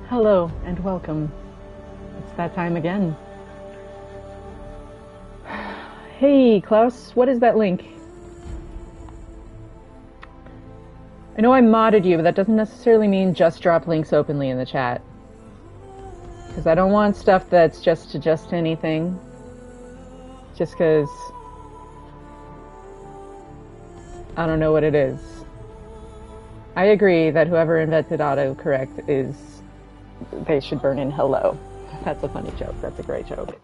Hello and welcome. It's that time again. Hey Klaus, what is that link? I know I modded you, but that doesn't necessarily mean just drop links openly in the chat. Because I don't want stuff that's just anything. Just because I don't know what it is. I agree that whoever invented autocorrect is... they should burn in hello. That's a funny joke. That's a great joke.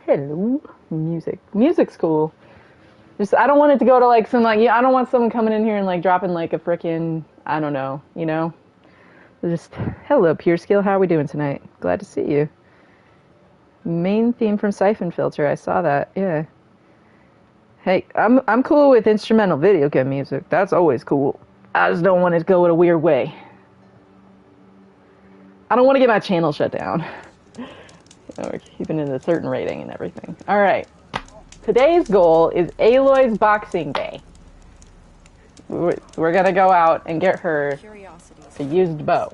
Hello. Music. Music's cool. Just, I don't want it to go to like some like, I don't want someone coming in here and like dropping like a frickin', I don't know, you know? Just, hello, Pure Skill. How are we doing tonight? Glad to see you. Main theme from Siphon Filter. I saw that. Yeah. Hey, I'm cool with instrumental video game music. That's always cool. I just don't want it to go in a weird way. I don't want to get my channel shut down. We're keeping it a certain rating and everything. All right. Today's goal is Aloy's Boxing Day. We're going to go out and get her a used bow.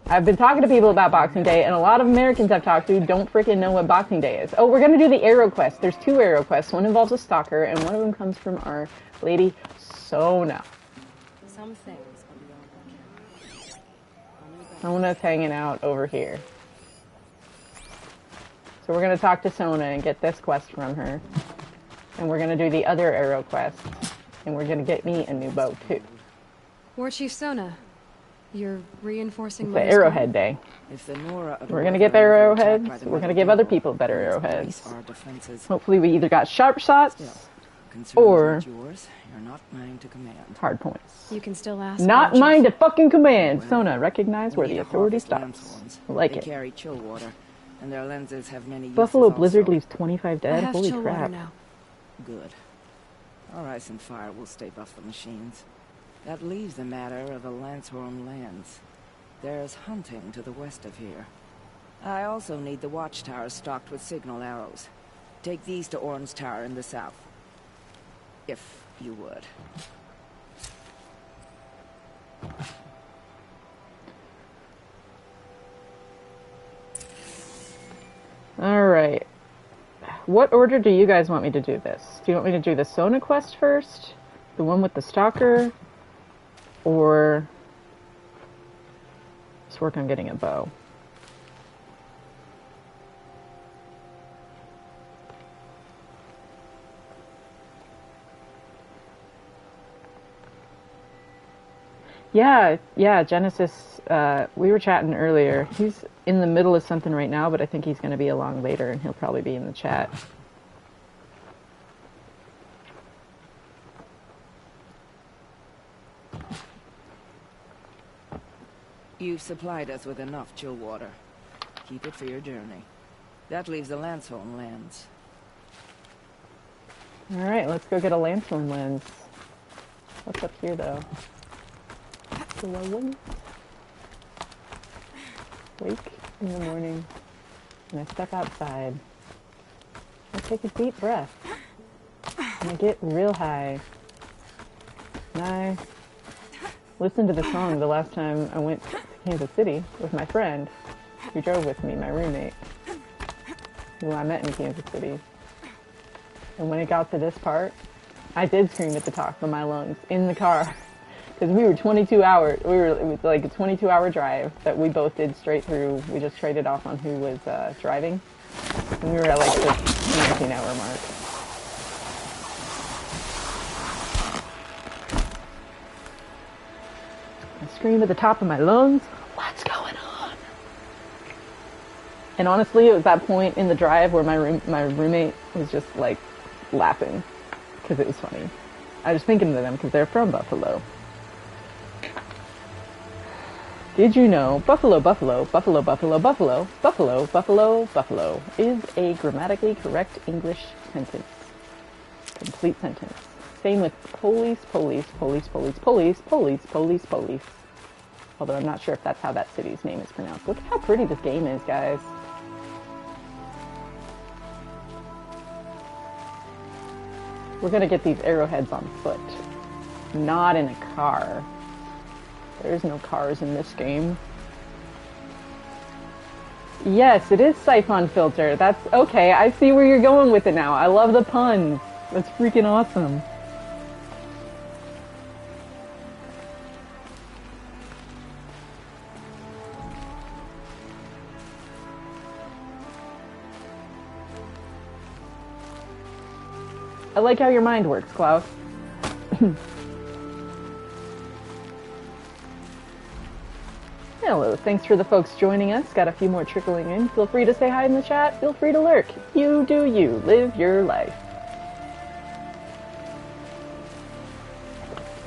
I've been talking to people about Boxing Day, and a lot of Americans I've talked to don't freaking know what Boxing Day is. Oh, we're going to do the arrow quest. There's 2 arrow quests. One involves a stalker, and one of them comes from our lady, Sona. Some things. Sona's hanging out over here. So we're going to talk to Sona and get this quest from her. And we're going to do the other arrow quest. And we're going to get me a new bow, too. War Chief Sona, you're reinforcing it's the arrowhead day. We're going to get better arrowheads. We're going to give other people better arrowheads. Hopefully we either got sharp shots or hard points. You can still ask. Not mine to fucking command. Sona, recognize where the authority stops. I like it. Carry chill water, and their lenses have many Buffalo Blizzard leaves 25 dead. Holy crap. Now. Good. Our ice and fire will stave off the machines. That leaves the matter of the Lancehorn lands. There's hunting to the west of here. I also need the watchtowers stocked with signal arrows. Take these to Orn's Tower in the south. If you would. Alright. What order do you guys want me to do this? Do you want me to do the Sona quest first? The one with the stalker? Or just work on getting a bow? Yeah, Genesis, we were chatting earlier. He's in the middle of something right now, but I think he's going to be along later, and he'll probably be in the chat. You've supplied us with enough chill water. Keep it for your journey. That leaves the Lancehorn lands. Alright, let's go get a Lancehorn lens. What's up here, though? Wake in the morning, and I step outside. I take a deep breath, and I get real high. And I listened to the song the last time I went to Kansas City with my friend, who drove with me, my roommate, who I met in Kansas City. And when it got to this part, I did scream at the top of my lungs in the car. Because we were 22 hours, it was like a 22-hour drive that we both did straight through. We just traded off on who was driving. And we were at like the 19-hour mark. I scream at the top of my lungs, what's going on? And honestly, it was that point in the drive where my roommate was just like laughing because it was funny. I was thinking to them because they're from Buffalo. Did you know Buffalo, Buffalo, Buffalo, Buffalo, Buffalo, Buffalo, Buffalo, Buffalo is a grammatically correct English sentence. Complete sentence. Same with police, police, police, police, police, police, police, police. Although I'm not sure if that's how that city's name is pronounced. Look at how pretty this game is, guys. We're gonna get these arrowheads on foot. Not in a car. There's no cars in this game. Yes, it is Siphon Filter. That's okay. I see where you're going with it now. I love the puns. That's freaking awesome. I like how your mind works, Klaus. Hello, thanks for the folks joining us. Got a few more trickling in. Feel free to say hi in the chat. Feel free to lurk. You do you. Live your life.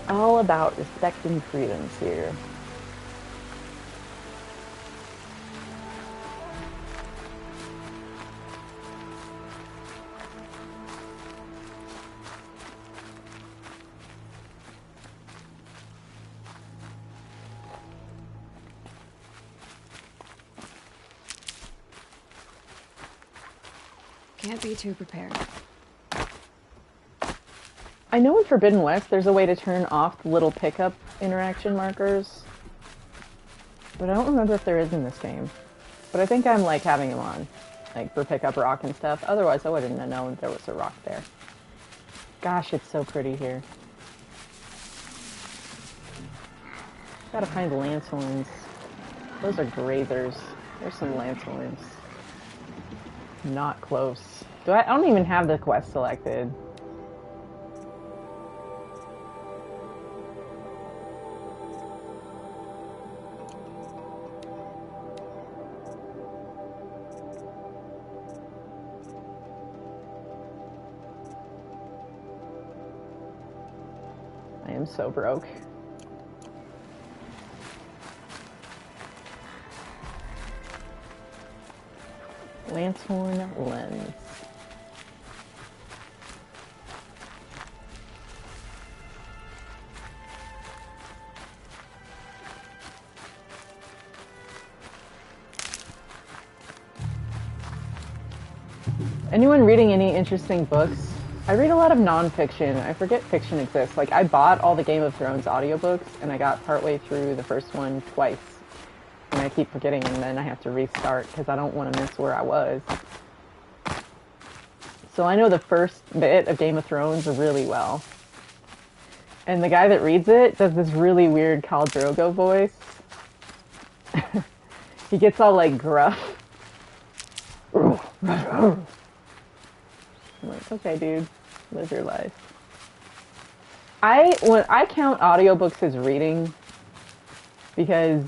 All about respecting freedoms here. Can't be too prepared. I know in Forbidden West there's a way to turn off the little pickup interaction markers, but I don't remember if there is in this game. But I think I'm like having them on, like for pickup rock and stuff. Otherwise I wouldn't have known there was a rock there. Gosh, it's so pretty here. Gotta find lanthorns. Those are grazers. There's some lanthorns. Not close. I don't even have the quest selected. I am so broke. Lanthorn lens. Anyone reading any interesting books? I read a lot of non-fiction. I forget fiction exists. Like, I bought all the Game of Thrones audiobooks, and I got partway through the first one twice. And I keep forgetting, and then I have to restart, because I don't want to miss where I was. So I know the first bit of Game of Thrones really well. And the guy that reads it does this really weird Khal Drogo voice. He gets all, like, gruff. I'm like, okay, dude, live your life. When I count audiobooks as reading because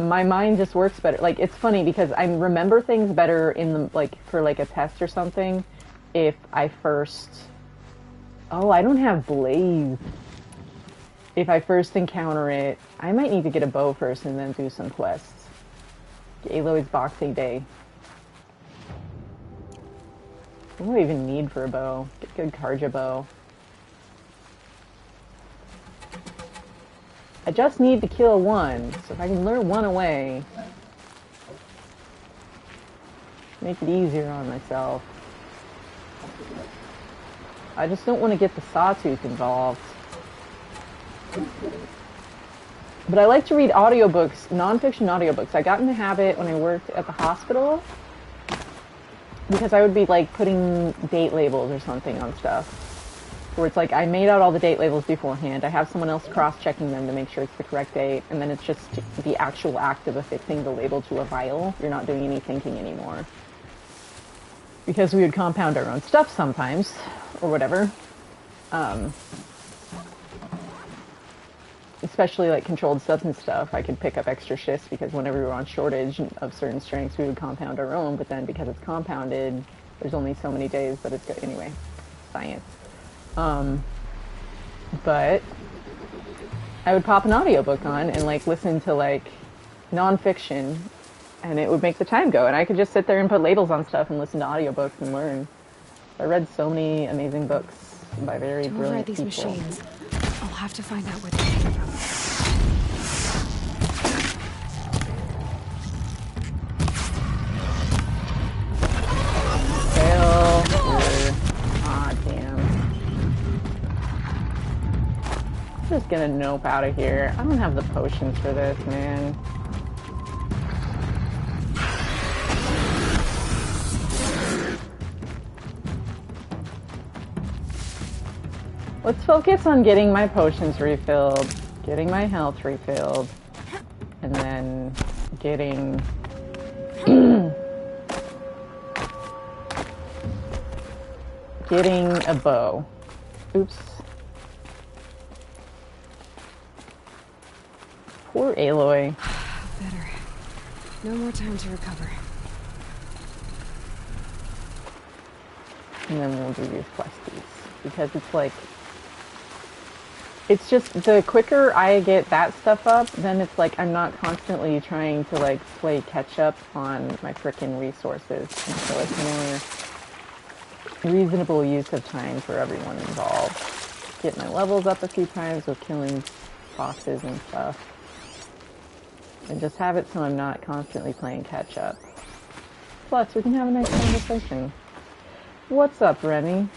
my mind just works better. Like, it's funny because I remember things better in the, like, for like a test or something if I first... Oh, I don't have Blaze. If I first encounter it, I might need to get a bow first and then do some quests. Aloy's Boxing Day. What do I even need for a bow? Get a good Karja bow. I just need to kill one, so if I can lure one away, make it easier on myself. I just don't want to get the sawtooth involved. But I like to read audiobooks, non-fiction audiobooks. I got in the habit when I worked at the hospital because I would be like putting date labels or something on stuff. Where it's like I made out all the date labels beforehand. I have someone else cross-checking them to make sure it's the correct date, and then it's just the actual act of affixing the label to a vial. You're not doing any thinking anymore. Because we would compound our own stuff sometimes, or whatever. especially like controlled substance stuff, I could pick up extra shifts because whenever we were on shortage of certain strengths, we would compound our own. But then because it's compounded, there's only so many days that it's good. Anyway, science. But I would pop an audiobook on and like listen to like nonfiction, and it would make the time go. And I could just sit there and put labels on stuff and listen to audiobooks and learn. I read so many amazing books by very brilliant these people. machines. I'll have to find out where they came from. Fail. Ah, damn. I'm just gonna nope out of here. I don't have the potions for this, man. Let's focus on getting my potions refilled, getting my health refilled, and then getting getting a bow. Oops. Poor Aloy. Better. No more time to recover. And then we'll do these questies. Because it's like... It's just, the quicker I get that stuff up, then it's like I'm not constantly trying to like play catch up on my frickin' resources. And so it's more reasonable use of time for everyone involved. Get my levels up a few times with killing bosses and stuff. And just have it so I'm not constantly playing catch up. Plus, we can have a nice conversation. What's up, Remy?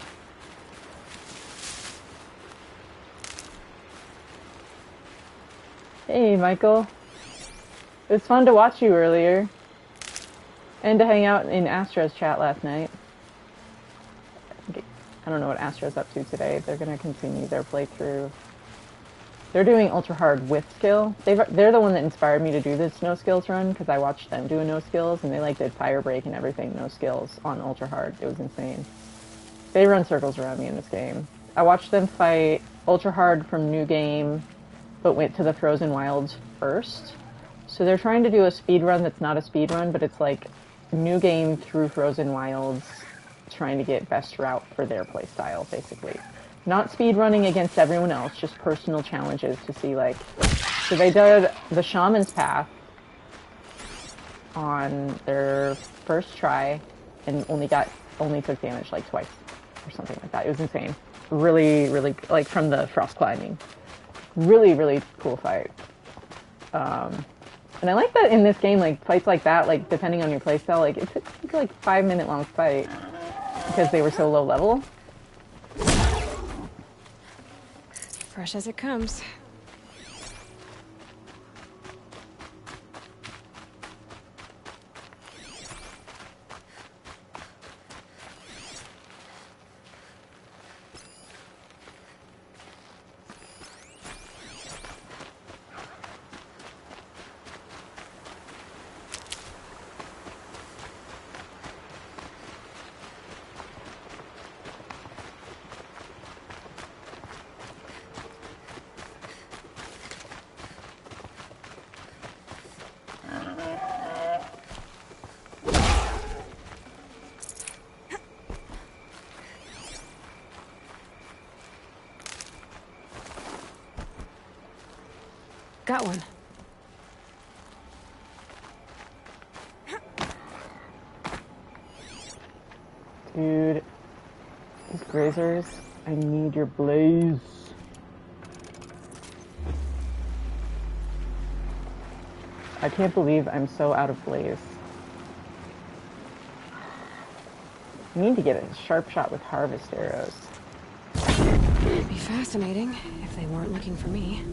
Hey, Michael. It was fun to watch you earlier. And to hang out in Astra's chat last night. I don't know what Astra's up to today. They're going to continue their playthrough. They're doing ultra hard with skill. They're the one that inspired me to do this no skills run, because I watched them do a no skills, and they like did fire break and everything no skills on ultra hard. It was insane. They run circles around me in this game. I watched them fight ultra hard from new game, but went to the Frozen Wilds first. So they're trying to do a speed run that's not a speed run, but it's like new game through Frozen Wilds, trying to get best route for their playstyle, basically. Not speed running against everyone else, just personal challenges to see like... So they did the Shaman's Path on their first try and only took damage like twice or something like that. It was insane. Really, really, like from the frost climbing. Really, really cool fight. And I like that in this game, like, fights like that, like, depending on your playstyle, like, it's like 5-minute long fight because they were so low level. Fresh as it comes. Got one. Dude, these grazers, I need your blaze. I can't believe I'm so out of blaze. I need to get a sharp shot with harvest arrows. It'd be fascinating if they weren't looking for me.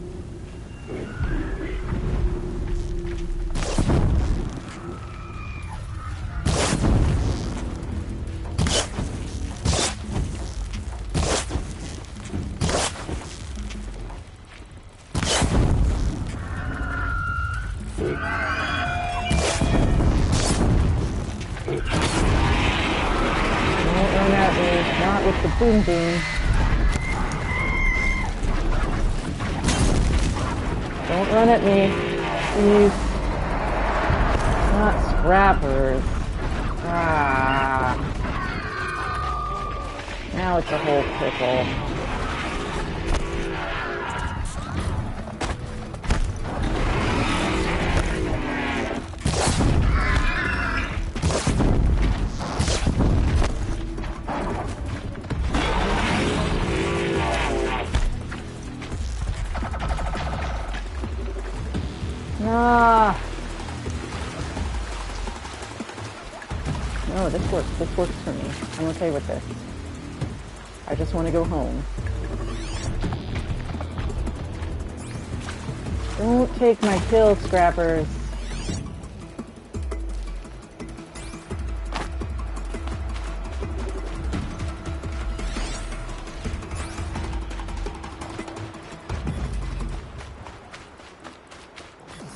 Not with the boom boom. Don't run at me. Please. Not scrappers. Ah. Now it's a whole pickle. Ah. No, this works. This works for me. I'm okay with this. I just want to go home. Don't take my kill, scrappers.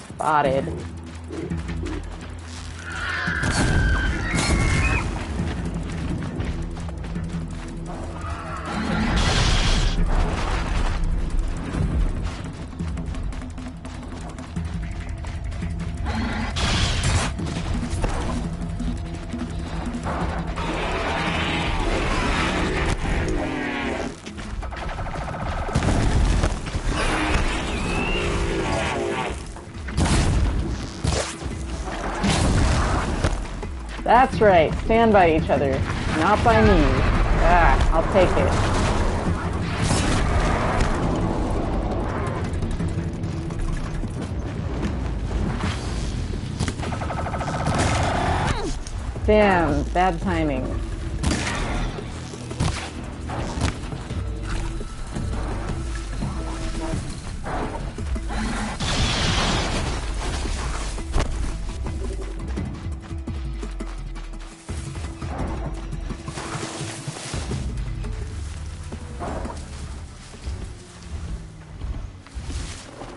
Spotted. That's right. Stand by each other. Not by me. Ah, I'll take it. Damn, bad timing.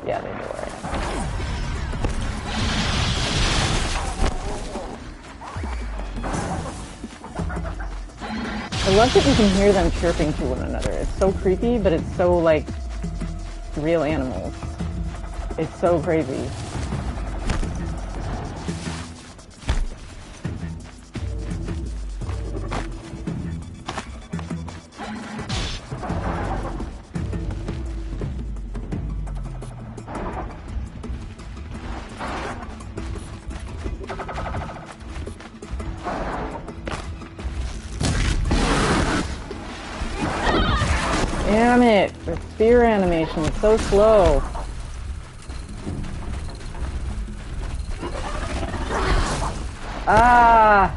Yeah, they know where I am. I love that you can hear them chirping to one another. It's so creepy, but it's so, like, real animals. It's so crazy. Damn it! The spear animation is so slow. Ah!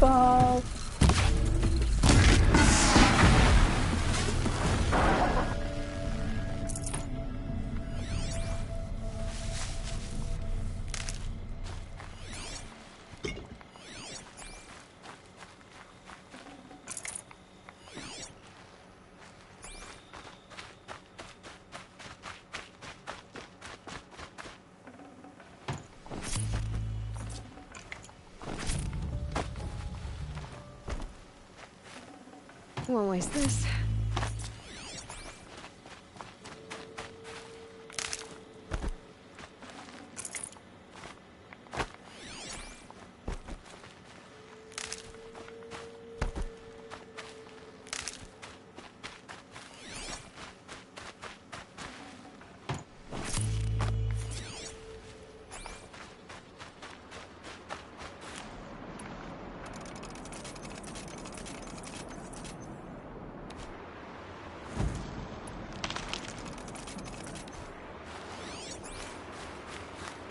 Balls. Won't waste this.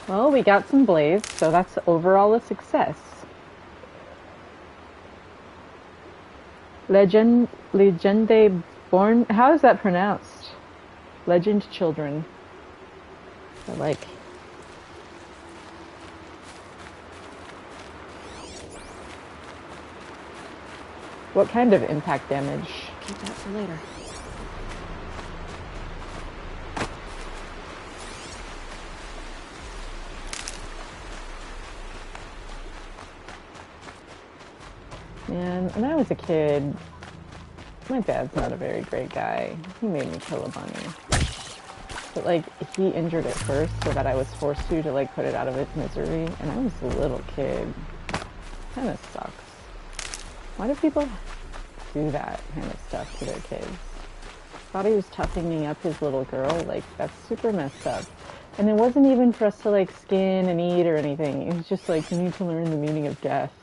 Well, we got some blaze, so that's overall a success. Legende born. How is that pronounced? Legend children. I like. What kind of impact damage? Keep that for later. Man, when I was a kid, my dad's not a very great guy. He made me kill a bunny. But, like, he injured it first so that I was forced to, like, put it out of its misery. And I was a little kid. Kinda sucks. Why do people do that kind of stuff to their kids? Thought he was toughening up his little girl. Like, that's super messed up. And it wasn't even for us to, like, skin and eat or anything. It was just like, you need to learn the meaning of death.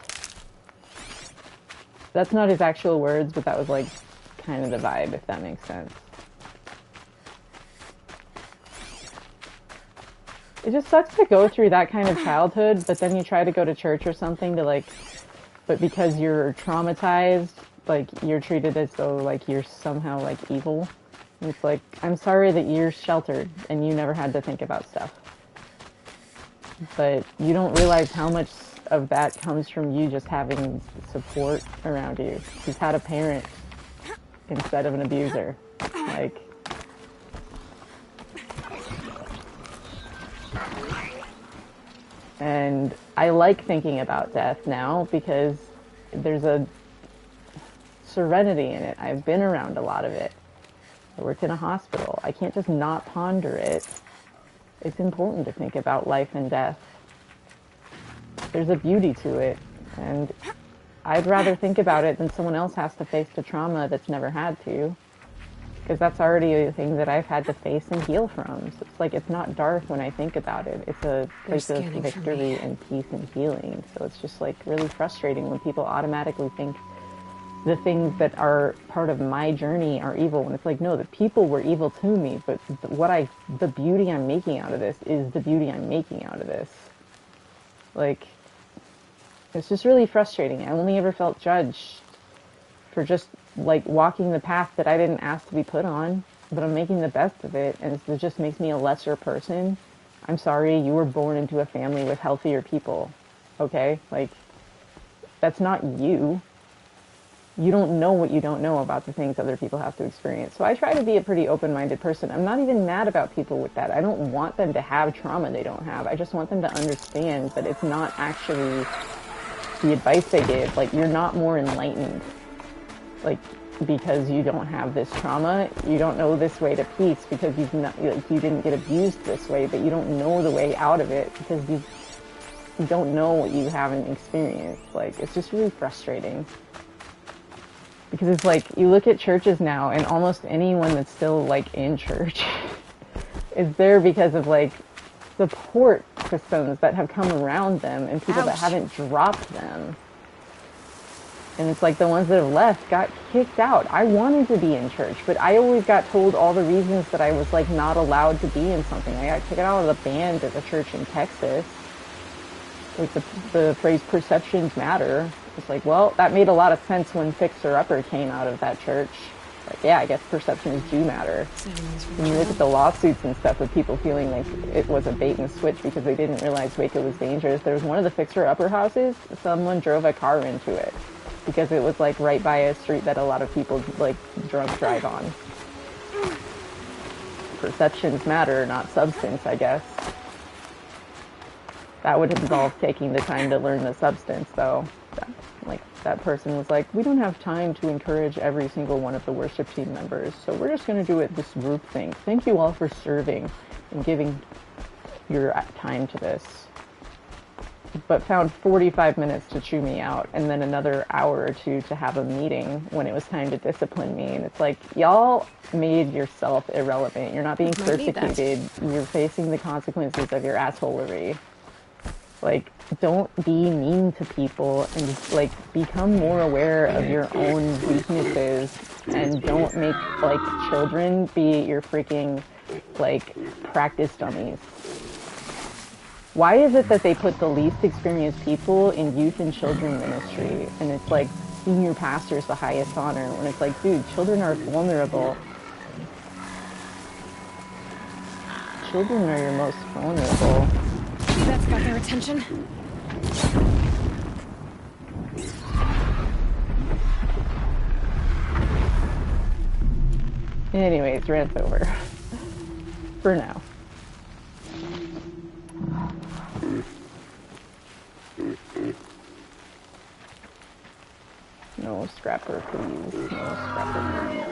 That's not his actual words, but that was, like, kind of the vibe, if that makes sense. It just sucks to go through that kind of childhood, but then you try to go to church or something to, like, but because you're traumatized, like, you're treated as though, like, you're somehow, like, evil. And it's like, I'm sorry that you're sheltered and you never had to think about stuff. But you don't realize how much of that comes from you just having support around you. You've had a parent instead of an abuser. Like, and I like thinking about death now because there's a serenity in it. I've been around a lot of it. I worked in a hospital. I can't just not ponder it. It's important to think about life and death. There's a beauty to it, and I'd rather think about it than someone else has to face the trauma that's never had to, because that's already a thing that I've had to face and heal from. So it's like, it's not dark when I think about it. It's a place of victory and peace and healing. So it's just like really frustrating when people automatically think the things that are part of my journey are evil, when it's like, no, the people were evil to me, but the beauty I'm making out of this is the beauty I'm making out of this. Like, it's just really frustrating. I only ever felt judged for just, like, walking the path that I didn't ask to be put on, but I'm making the best of it, and it just makes me a lesser person. I'm sorry, you were born into a family with healthier people, okay? Like, that's not you. You don't know what you don't know about the things other people have to experience. So I try to be a pretty open-minded person. I'm not even mad about people with that. I don't want them to have trauma they don't have. I just want them to understand that it's not actually the advice they give. Like, you're not more enlightened. Like, because you don't have this trauma, you don't know this way to peace because you didn't get abused this way, but you don't know the way out of it because you don't know what you haven't experienced. Like, it's just really frustrating. Because it's like, you look at churches now, and almost anyone that's still, like, in church is there because of, like, support systems that have come around them and people that haven't dropped them. And it's like the ones that have left got kicked out. I wanted to be in church, but I always got told all the reasons that I was, like, not allowed to be in something. I got kicked out of the band at the church in Texas. Like, the phrase perceptions matter. It's like, well, that made a lot of sense when Fixer Upper came out of that church. Like, yeah, I guess perceptions do matter. When you look at the lawsuits and stuff with people feeling like it was a bait and switch because they didn't realize Waco was dangerous. There was one of the Fixer Upper houses, someone drove a car into it because it was, like, right by a street that a lot of people, like, drunk drive on. Perceptions matter, not substance, I guess. That would involve taking the time to learn the substance, though. Like, that person was like, we don't have time to encourage every single one of the worship team members, so we're just going to do it this group thing. Thank you all for serving and giving your time to this. But found 45 minutes to chew me out, and then another hour or two to have a meeting when it was time to discipline me. And it's like, y'all made yourself irrelevant. You're not being persecuted. You're facing the consequences of your assholery. Like, don't be mean to people and just, like, become more aware of your own weaknesses and don't make, like, children be your freaking, like, practice dummies. Why is it that they put the least experienced people in youth and children ministry, and it's like senior pastor's the highest honor, when it's like, dude, children are vulnerable. Children are your most vulnerable. That's got their attention. Anyways, rant's over. For now. No scrapper, please. No scrapper, please.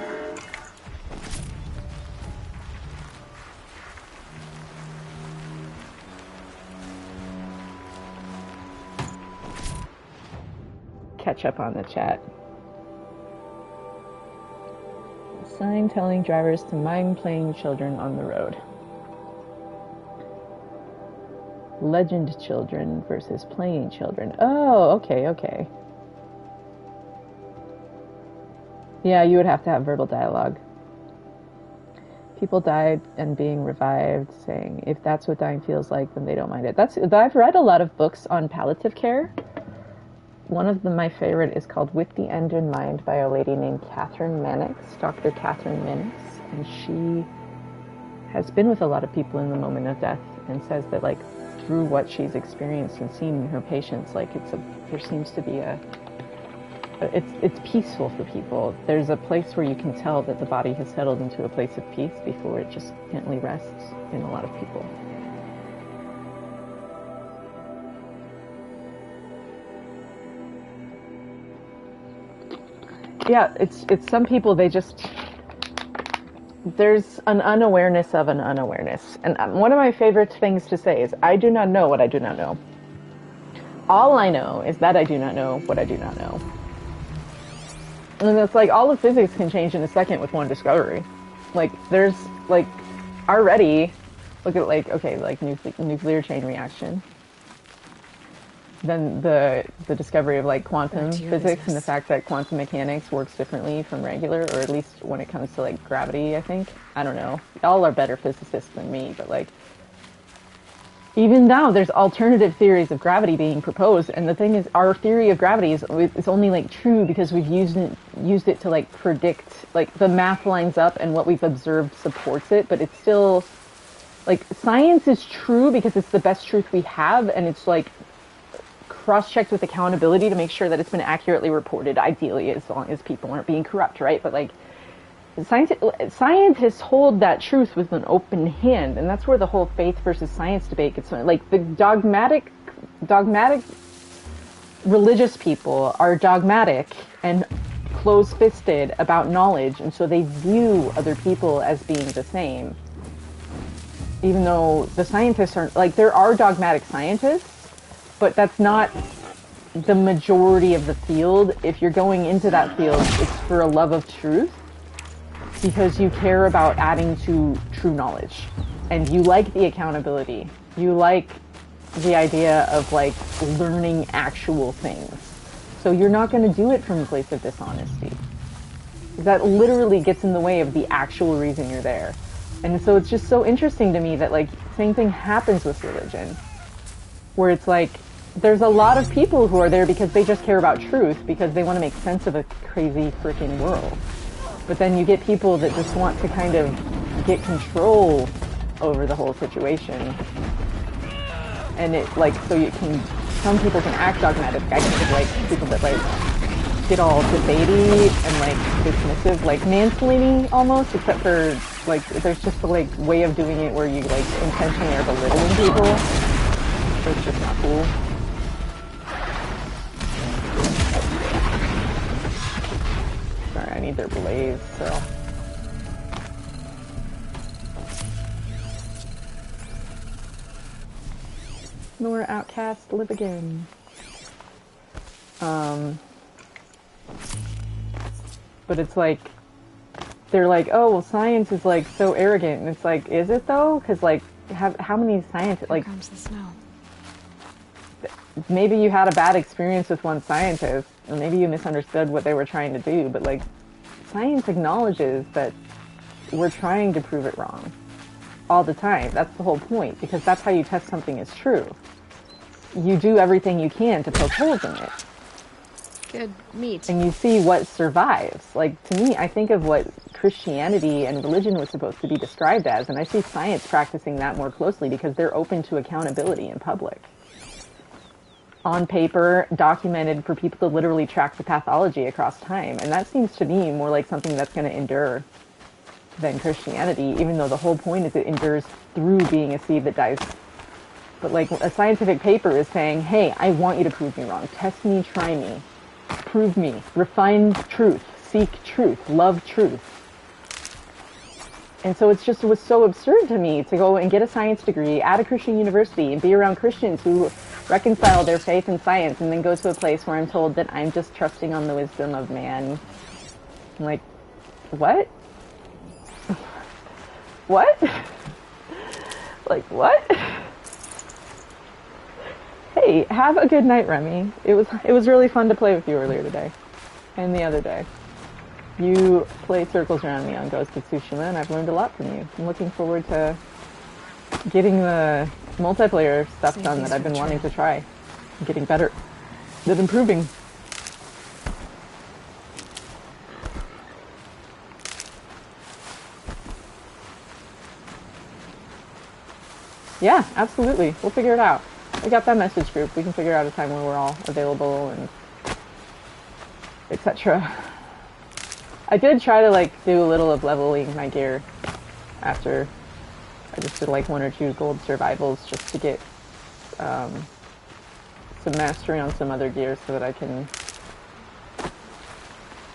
Catch up on the chat. Sign telling drivers to mind playing children on the road. Legend children versus playing children. Oh, okay, okay. Yeah, you would have to have verbal dialogue. People died and being revived, saying, if that's what dying feels like, then they don't mind it. I've read a lot of books on palliative care. One of them, my favorite, is called With the End in Mind by a lady named Catherine Mannix, Dr. Catherine Mannix, and she has been with a lot of people in the moment of death and says that, like, through what she's experienced and seen in her patients, like, there seems to be it's peaceful for people. There's a place where you can tell that the body has settled into a place of peace before it just gently rests in a lot of people. Yeah, it's some people, they just, there's an unawareness of an unawareness. And one of my favorite things to say is, I do not know what I do not know. All I know is that I do not know what I do not know. And it's like, all of physics can change in a second with one discovery. Like, there's, like, already, look at, like, okay, like, nuclear chain reaction. Then the discovery of, like, quantum physics and the fact that quantum mechanics works differently from regular, or at least when it comes to, like, gravity, I think. I don't know. Y'all are better physicists than me, but, like, even now there's alternative theories of gravity being proposed, and the thing is, our theory of gravity is only, like, true because we've used it to, like, predict, like, the math lines up and what we've observed supports it, but it's still, like, science is true because it's the best truth we have, and it's, like, cross-checked with accountability to make sure that it's been accurately reported, ideally, as long as people aren't being corrupt, right? But, like, scientists hold that truth with an open hand, and that's where the whole faith versus science debate gets, like, the dogmatic religious people are dogmatic and close-fisted about knowledge, and so they view other people as being the same. Even though the scientists aren't, like, there are dogmatic scientists, but that's not the majority of the field. If you're going into that field, it's for a love of truth, because you care about adding to true knowledge, and you like the accountability. You like the idea of, like, learning actual things. So you're not going to do it from a place of dishonesty. That literally gets in the way of the actual reason you're there. And so it's just so interesting to me that, like, same thing happens with religion, where it's like, there's a lot of people who are there because they just care about truth, because they want to make sense of a crazy freaking world. But then you get people that just want to kind of get control over the whole situation. And it, like, so you can, some people can act dogmatic. I can think of, like, people that, like, get all debatey and, like, dismissive, like, mansplaining almost, except for, like, there's just a, like, way of doing it where you, like, intentionally are belittling people. So it's just not cool. Sorry, I need their blaze, so. Nor outcast live again. But it's like, they're like, oh, well, science is, like, so arrogant. And it's like, is it though? Because, like, how many scientists, like, Here comes the snow. Maybe you had a bad experience with one scientist, or maybe you misunderstood what they were trying to do, but, like, science acknowledges that we're trying to prove it wrong. all the time. That's the whole point, because that's how you test something is true. You do everything you can to poke holes in it. Good meat. And you see what survives. Like, to me, I think of what Christianity and religion was supposed to be described as, and I see science practicing that more closely because they're open to accountability in public. On paper, documented for people to literally track the pathology across time. And that seems to me more like something that's going to endure than Christianity, even though the whole point is it endures through being a seed that dies. But like, a scientific paper is saying, hey, I want you to prove me wrong. Test me, try me. Prove me. Refine truth. Seek truth. Love truth. And so it was so absurd to me to go and get a science degree at a Christian university and be around Christians who reconcile their faith and science, and then go to a place where I'm told that I'm just trusting on the wisdom of man. I'm like, what? What? Like, what? Hey, have a good night, Remy. It was really fun to play with you earlier today. And the other day. You play circles around me on Ghost of Tsushima, and I've learned a lot from you. I'm looking forward to getting the multiplayer stuff done that I've been wanting to try. I'm getting better at improving. Yeah, absolutely. We'll figure it out. We got that message group. We can figure out a time when we're all available and etc. I did try to like do a little of leveling my gear after I just did like 1 or 2 gold survivals just to get some mastery on some other gear so that I can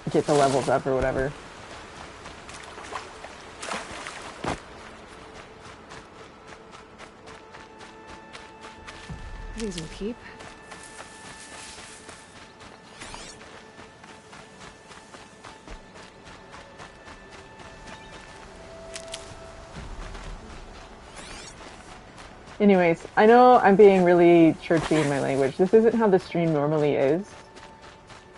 get the levels up or whatever. These will keep. Anyways, I know I'm being really churchy in my language. This isn't how the stream normally is.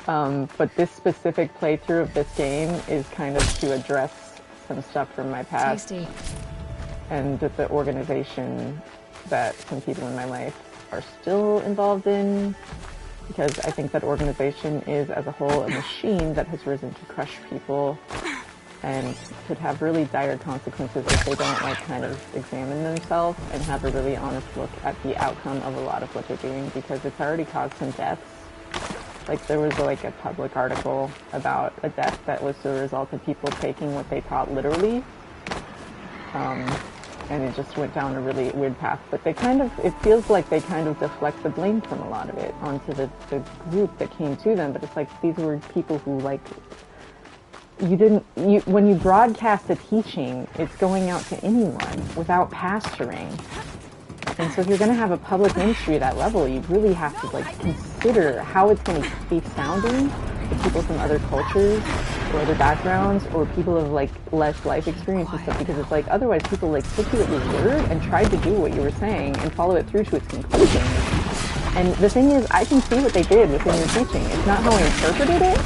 But this specific playthrough of this game is kind of to address some stuff from my past. Tasty. And the organization that some people in my life are still involved in. Because I think that organization is, as a whole, a machine that has risen to crush people and could have really dire consequences if they don't like kind of examine themselves and have a really honest look at the outcome of a lot of what they're doing, because it's already caused some deaths. Like there was like a public article about a death that was the result of people taking what they taught literally. And it just went down a really weird path. But they kind of, it feels like they kind of deflect the blame from a lot of it onto the group that came to them. But it's like, these were people who like, when you broadcast a teaching, it's going out to anyone without pastoring. And so if you're going to have a public ministry at that level, you really have to like consider how it's going to be sounding to people from other cultures or other backgrounds or people of like less life experience and stuff, because it's like otherwise people like took you at your word and tried to do what you were saying and follow it through to its conclusion. And the thing is, I can see what they did within your teaching. It's not how I interpreted it,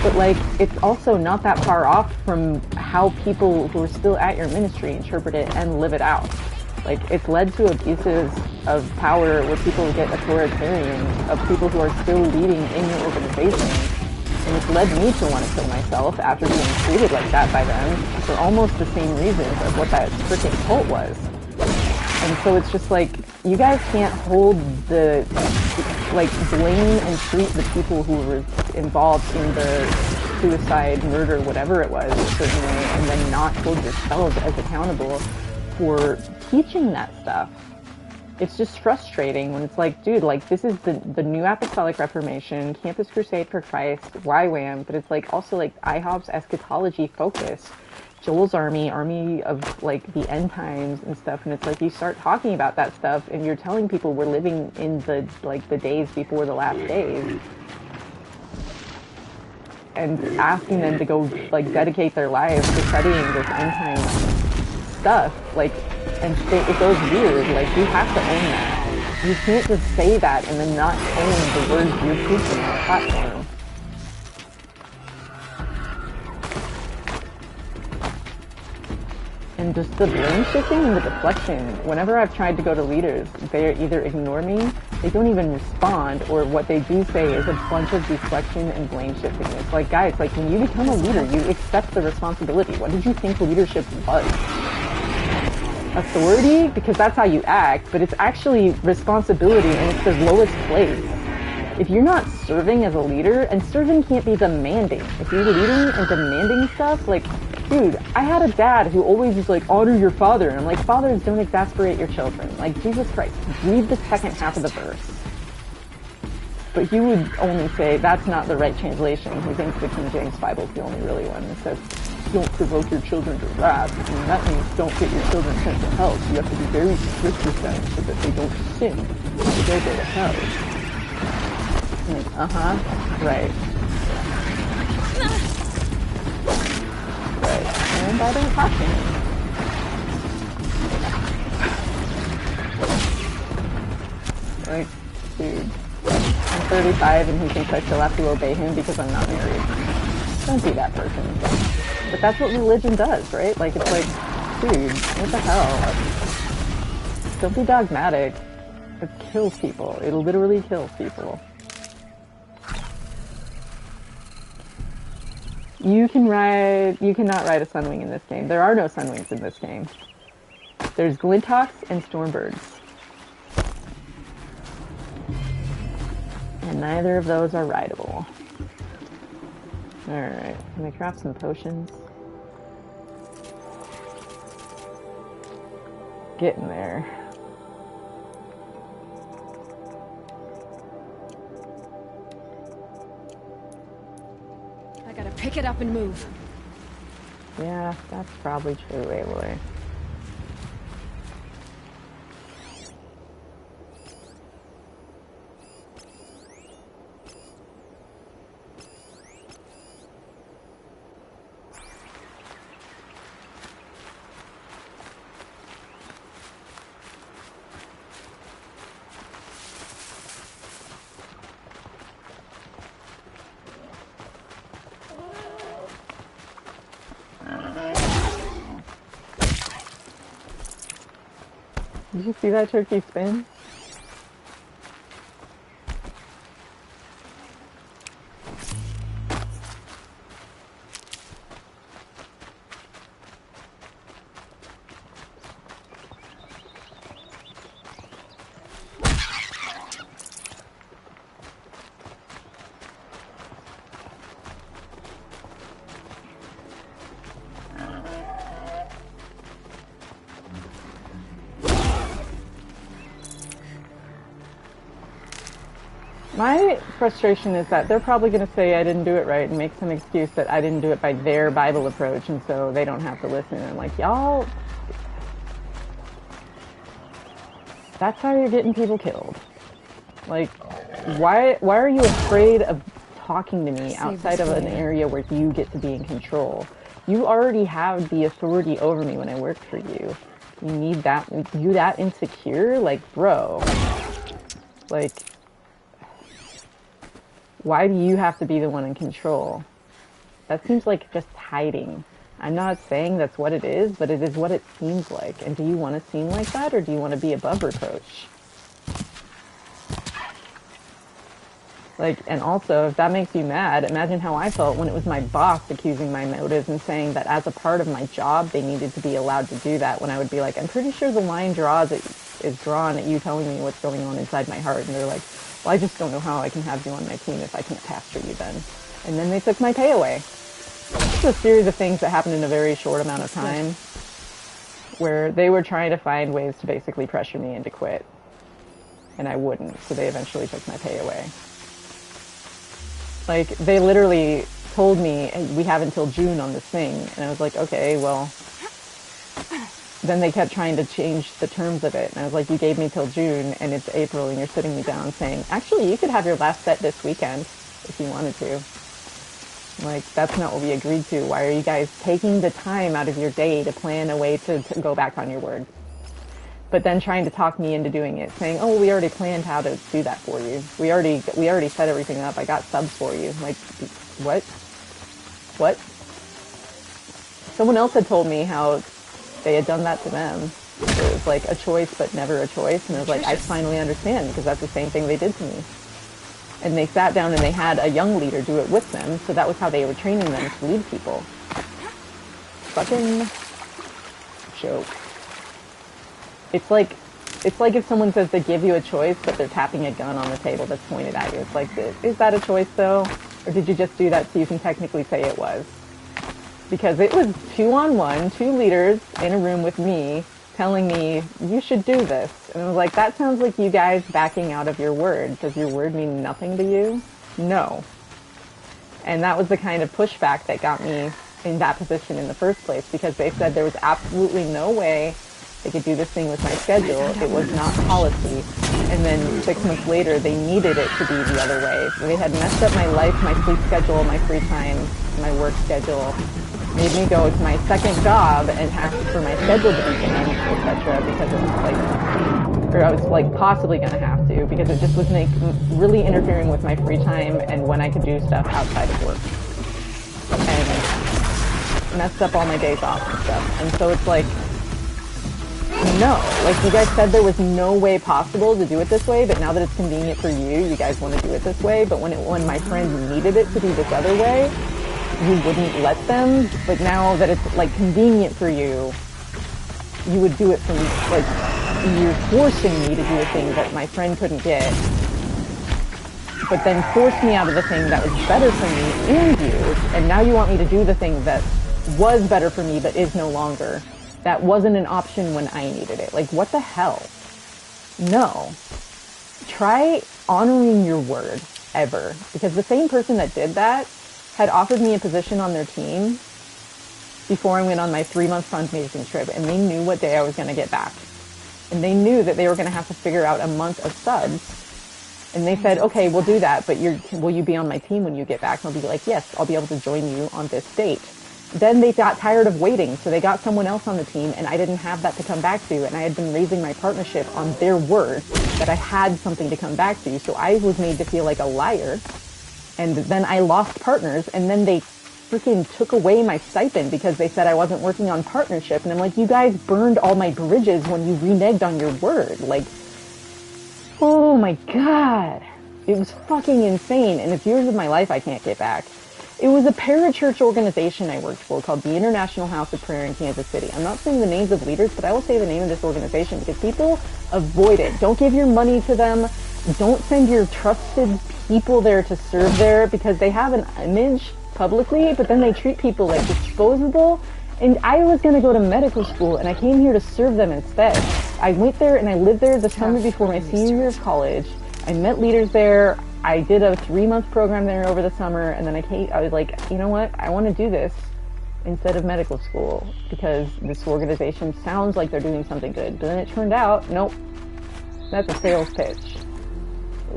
but like it's also not that far off from how people who are still at your ministry interpret it and live it out. Like, it's led to abuses of power where people get authoritarian, of people who are still leading in your organization. And it's led me to want to kill myself after being treated like that by them for almost the same reasons of what that freaking cult was. And so it's just like, you guys can't hold the, like, blame and treat the people who were involved in the suicide, murder, whatever it was, a certain way, and then not hold yourselves as accountable for teaching that stuff. It's just frustrating when it's like, dude, like this is the New Apostolic Reformation, Campus Crusade for Christ, YWAM, but it's like also like IHOP's eschatology focus, Joel's army of like the end times and stuff, and it's like you start talking about that stuff and you're telling people we're living in the like the days before the last days and asking them to go like dedicate their lives to studying this end time stuff, like, and it goes weird. Like, you have to own that. You can't just say that and then not own the words you're preaching on the platform. And just the blame shifting and the deflection. Whenever I've tried to go to leaders, they either ignore me, they don't even respond, or what they do say is a bunch of deflection and blame shifting. It's like, guys, like when you become a leader, you accept the responsibility. What did you think leadership was? Authority? Because that's how you act, but it's actually responsibility, and it's the lowest place. If you're not serving as a leader, and serving can't be demanding. If you're leading and demanding stuff, like, dude, I had a dad who always was like, honor your father. And I'm like, fathers don't exasperate your children. Like, Jesus Christ, read the second half of the verse. But he would only say, that's not the right translation. He thinks the King James Bible is the only really one. It says, don't provoke your children to wrath. And that means don't get your children sent to hell. So you have to be very strict with them so that they don't sin. They go to hell. Like, right. Right. And I don't talk to him. Like, dude, I'm 35 and he thinks I still have to obey him because I'm not married. Don't be that person. But that's what religion does, right? Like, it's like, dude, what the hell? Don't be dogmatic. It kills people. It literally kills people. You cannot ride a Sunwing in this game. There are no Sunwings in this game. There's Glinthawks and Stormbirds. And neither of those are rideable. Alright, can I craft some potions? Getting there. I gotta pick it up and move. Yeah, that's probably true, Aloy. Did you see that turkey spin? My frustration is that they're probably going to say I didn't do it right and make some excuse that I didn't do it by their Bible approach, and so they don't have to listen. And like, y'all, that's how you're getting people killed. Like, why are you afraid of talking to me outside of an area where you get to be in control? You already have the authority over me when I work for you. You need that, you that insecure? Like, bro. Like, why do you have to be the one in control? That seems like just hiding. I'm not saying that's what it is, but it is what it seems like. And do you want to seem like that, or do you want to be above reproach? Like, and also, if that makes you mad, imagine how I felt when it was my boss accusing my motives and saying that as a part of my job, they needed to be allowed to do that, when I would be like, I'm pretty sure the line is drawn at you telling me what's going on inside my heart. And they're like, well, I just don't know how I can have you on my team if I can't pasture you then. And then they took my pay away. It's a series of things that happened in a very short amount of time where they were trying to find ways to basically pressure me into quit. And I wouldn't, so they eventually took my pay away. Like, they literally told me, hey, we have until June on this thing. And I was like, okay, well... Then they kept trying to change the terms of it. And I was like, you gave me till June, and it's April, and you're sitting me down saying, actually, you could have your last set this weekend if you wanted to. Like, that's not what we agreed to. Why are you guys taking the time out of your day to plan a way to go back on your word? But then trying to talk me into doing it, saying, oh, we already planned how to do that for you. We already set everything up. I got subs for you. Like, what? What? Someone else had told me how They had done that to them. It was like a choice, but never a choice. And it was like, I finally understand, because that's the same thing they did to me. And they sat down and they had a young leader do it with them. So that was how they were training them to lead people. Fucking joke. It's like if someone says they give you a choice, but they're tapping a gun on the table that's pointed at you. It's like, is that a choice though? Or did you just do that so you can technically say it was? Because it was 2-on-1, 2 leaders in a room with me telling me, you should do this. And I was like, that sounds like you guys backing out of your word. Does your word mean nothing to you? No. And that was the kind of pushback that got me in that position in the first place, because they said there was absolutely no way they could do this thing with my schedule. It was not policy. And then 6 months later, they needed it to be the other way. They had messed up my life, my sleep schedule, my free time, my work schedule, made me go to my second job and ask for my schedule to be changed, etc. Because it was like, or I was like possibly going to have to, because it just was really interfering with my free time and when I could do stuff outside of work. And messed up all my days off and stuff. And so it's like, no, like you guys said there was no way possible to do it this way, but now that it's convenient for you, you guys want to do it this way. But when my friend needed it to be this other way, you wouldn't let them. But now that it's like convenient for you, you would do it for me. Like you're forcing me to do a thing that my friend couldn't get, but then force me out of the thing that was better for me and you. And now you want me to do the thing that was better for me but is no longer. That wasn't an option when I needed it. Like, what the hell? No. Try honoring your word, ever. Because the same person that did that had offered me a position on their team before I went on my 3-month fundraising trip, and they knew what day I was going to get back. And they knew that they were going to have to figure out a month of subs. And they said, okay, we'll do that, but will you be on my team when you get back? And I'll be like, yes, I'll be able to join you on this date. Then they got tired of waiting, so they got someone else on the team, and I didn't have that to come back to, and I had been raising my partnership on their word that I had something to come back to, so I was made to feel like a liar, and then I lost partners, and then they freaking took away my stipend because they said I wasn't working on partnership, and I'm like, you guys burned all my bridges when you reneged on your word. Like, oh my god. It was fucking insane, and it's years of my life I can't get back. It was a parachurch organization I worked for called the International House of Prayer in Kansas City. I'm not saying the names of leaders, but I will say the name of this organization because people avoid it. Don't give your money to them. Don't send your trusted people there to serve there because they have an image publicly, but then they treat people like disposable. And I was going to go to medical school, and I came here to serve them instead. I went there and I lived there the summer before my senior year of college. I met leaders there. I did a 3-month program there over the summer, and then I was like, you know what? I want to do this instead of medical school because this organization sounds like they're doing something good. But then it turned out, nope, that's a sales pitch.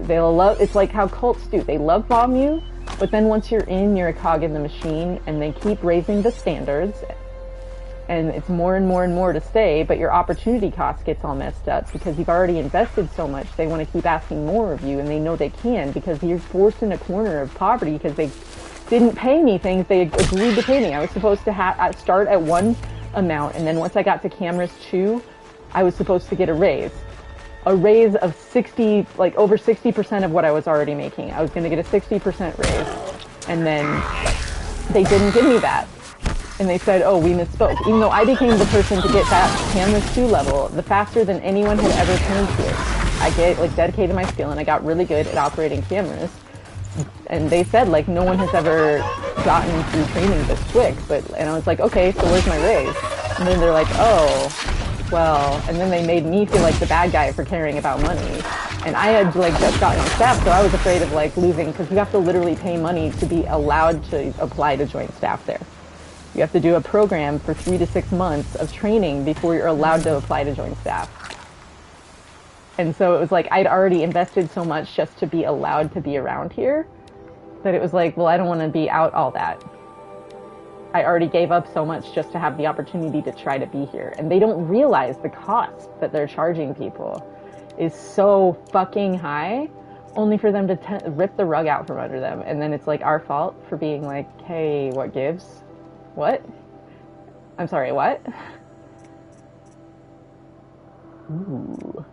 It's like how cults do. They love bomb you, but then once you're in, you're a cog in the machine, and they keep raising the standards, and it's more and more and more to stay, but your opportunity cost gets all messed up because you've already invested so much. They want to keep asking more of you, and they know they can because you're forced in a corner of poverty because they didn't pay me things they agreed to pay me. I was supposed to start at one amount, and then once I got to cameras 2, I was supposed to get a raise of 60, like over 60% of what I was already making. I was going to get a 60% raise, and then they didn't give me that. And they said, oh, we misspoke. Even though I became the person to get that cameras 2 level, the faster than anyone had ever turned to it. I dedicated my skill, and I got really good at operating cameras. And they said, like, no one has ever gotten through training this quick. And I was like, okay, so where's my raise? And then they're like, oh, well, and then they made me feel like the bad guy for caring about money. And I had, like, just gotten on staff, so I was afraid of, like, losing, because you have to literally pay money to be allowed to apply to join staff there. You have to do a program for 3 to 6 months of training before you're allowed to apply to join staff. And so it was like I'd already invested so much just to be allowed to be around here that it was like, well, I don't want to be out all that. I already gave up so much just to have the opportunity to try to be here. And they don't realize the cost that they're charging people is so fucking high, only for them to rip the rug out from under them. And then it's like our fault for being like, hey, what gives? What? I'm sorry, what? Ooh.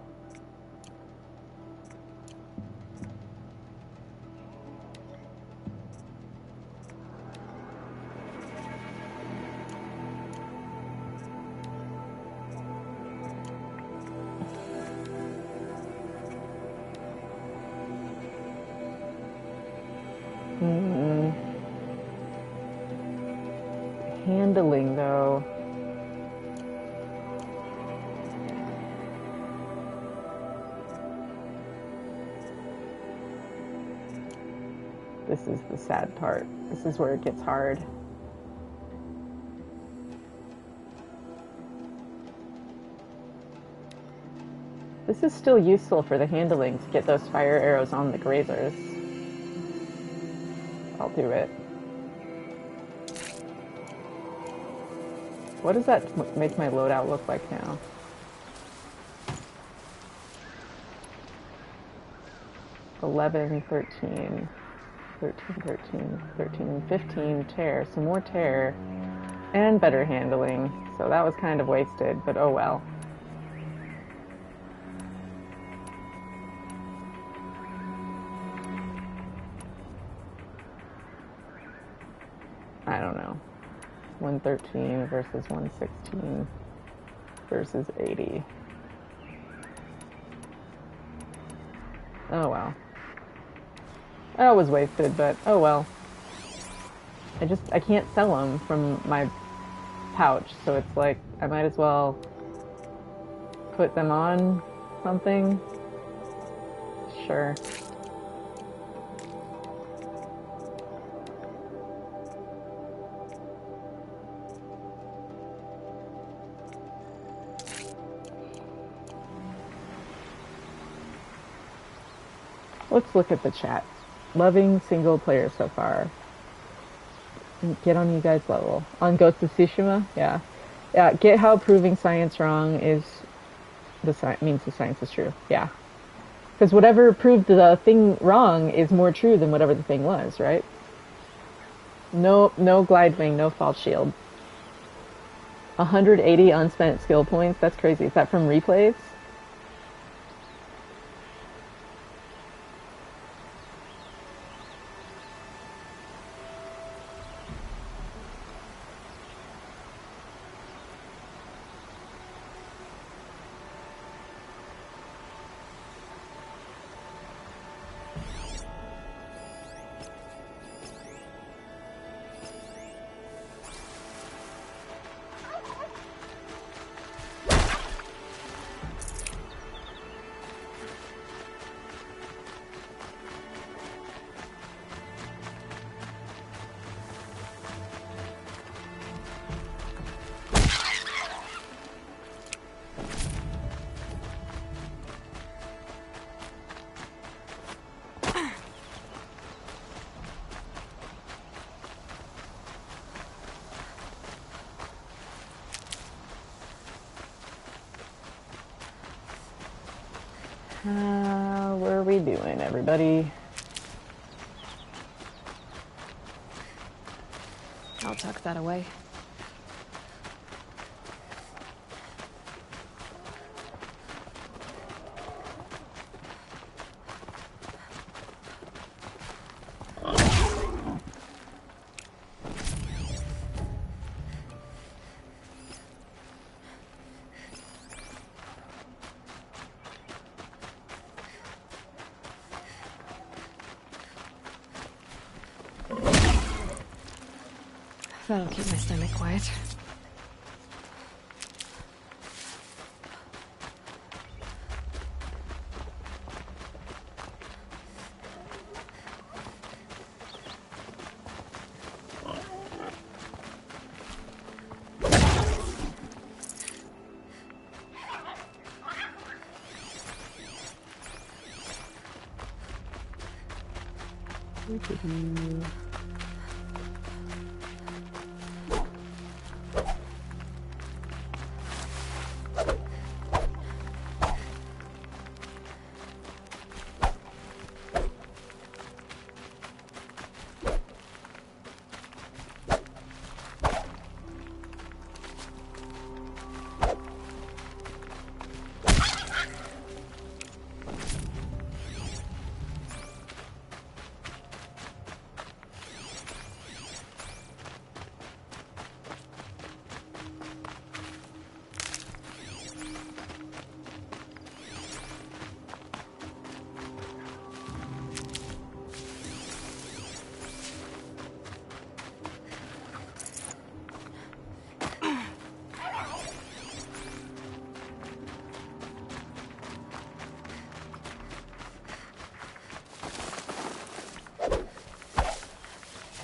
Handling, though. This is the sad part. This is where it gets hard. This is still useful for the handling to get those fire arrows on the grazers. I'll do it. What does that make my loadout look like now? $11, $13, $13, $13, $15 tear. Some more tear and better handling. So that was kind of wasted, but oh well. I don't know. 113 versus 116 versus 80. Oh well. That was wasted, but oh well. I can't sell them from my pouch, so it's like I might as well put them on something. Sure. Let's look at the chat. Loving single player so far. Get on you guys' level. On Ghost of Tsushima? Yeah. Yeah, get how proving science wrong is means the science is true. Yeah. Because whatever proved the thing wrong is more true than whatever the thing was, right? No glide wing, no false shield. 180 unspent skill points? That's crazy. Is that from replays? What are we doing, everybody? I'll tuck that away. That'll keep my stomach quiet.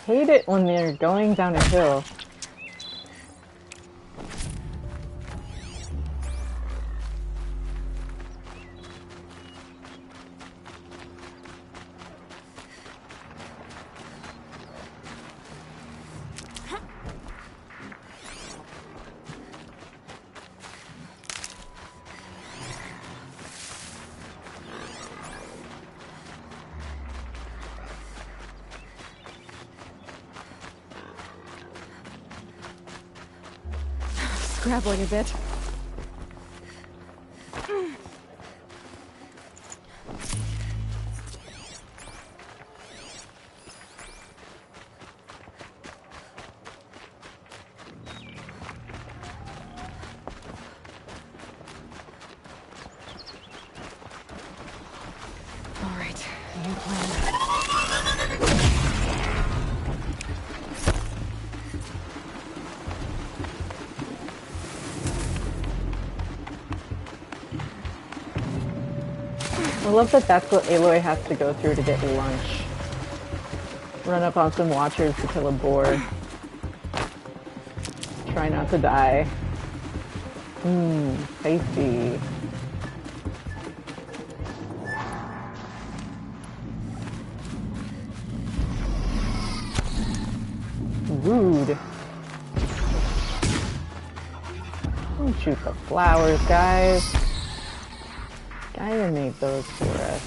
hate it when they're going down a hill. Scrabbling a bit. All right, new plan. I love that that's what Aloy has to go through to get lunch. Run up on some watchers to kill a boar. Try not to die. Tasty. Rude. Don't shoot the flowers, guys. Gaia made those for us.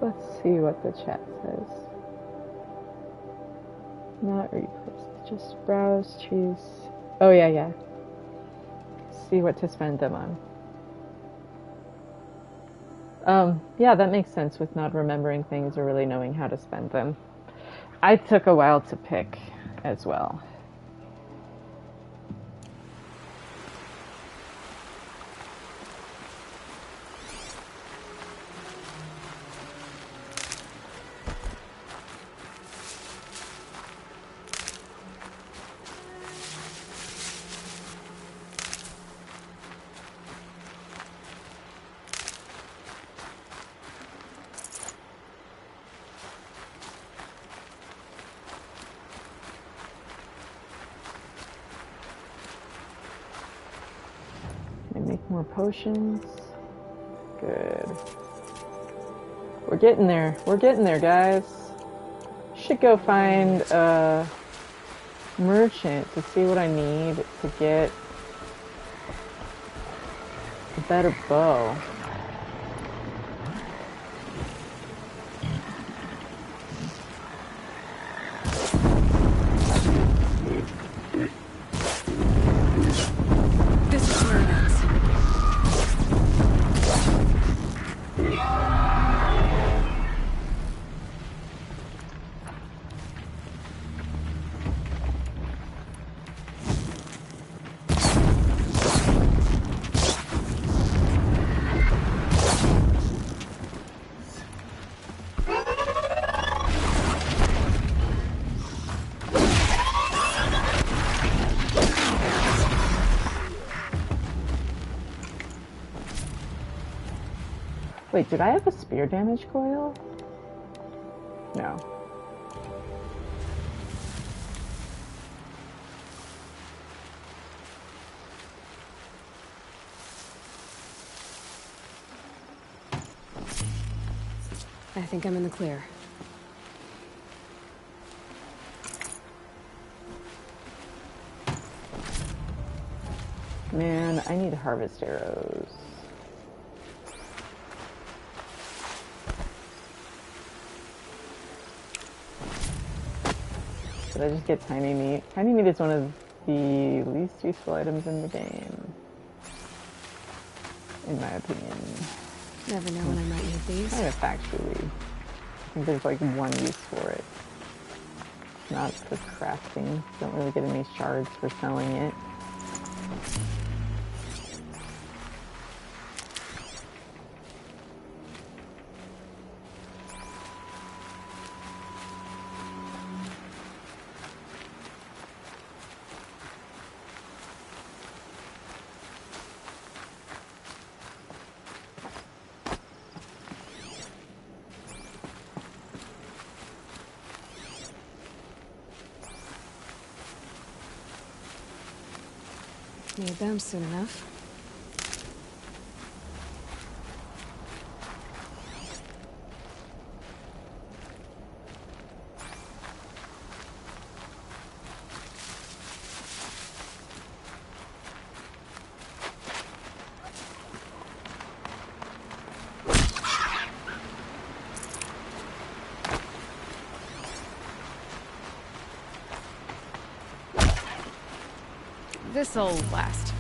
Let's see what the chat says. Not repost, just browse, choose. Oh yeah. See what to spend them on. Yeah, that makes sense with not remembering things or really knowing how to spend them. I took a while to pick as well. More potions. Good. We're getting there. We're getting there, guys. Should go find a merchant to see what I need to get a better bow. Wait, did I have a spear damage coil? No. I think I'm in the clear. Man, I need harvest arrows. Did I just get tiny meat? Tiny meat is one of the least useful items in the game, in my opinion. Never know when I might need these. Not if actually. I think there's like one use for it. Not for crafting. Don't really get any shards for selling it. Need them soon enough. This'll last.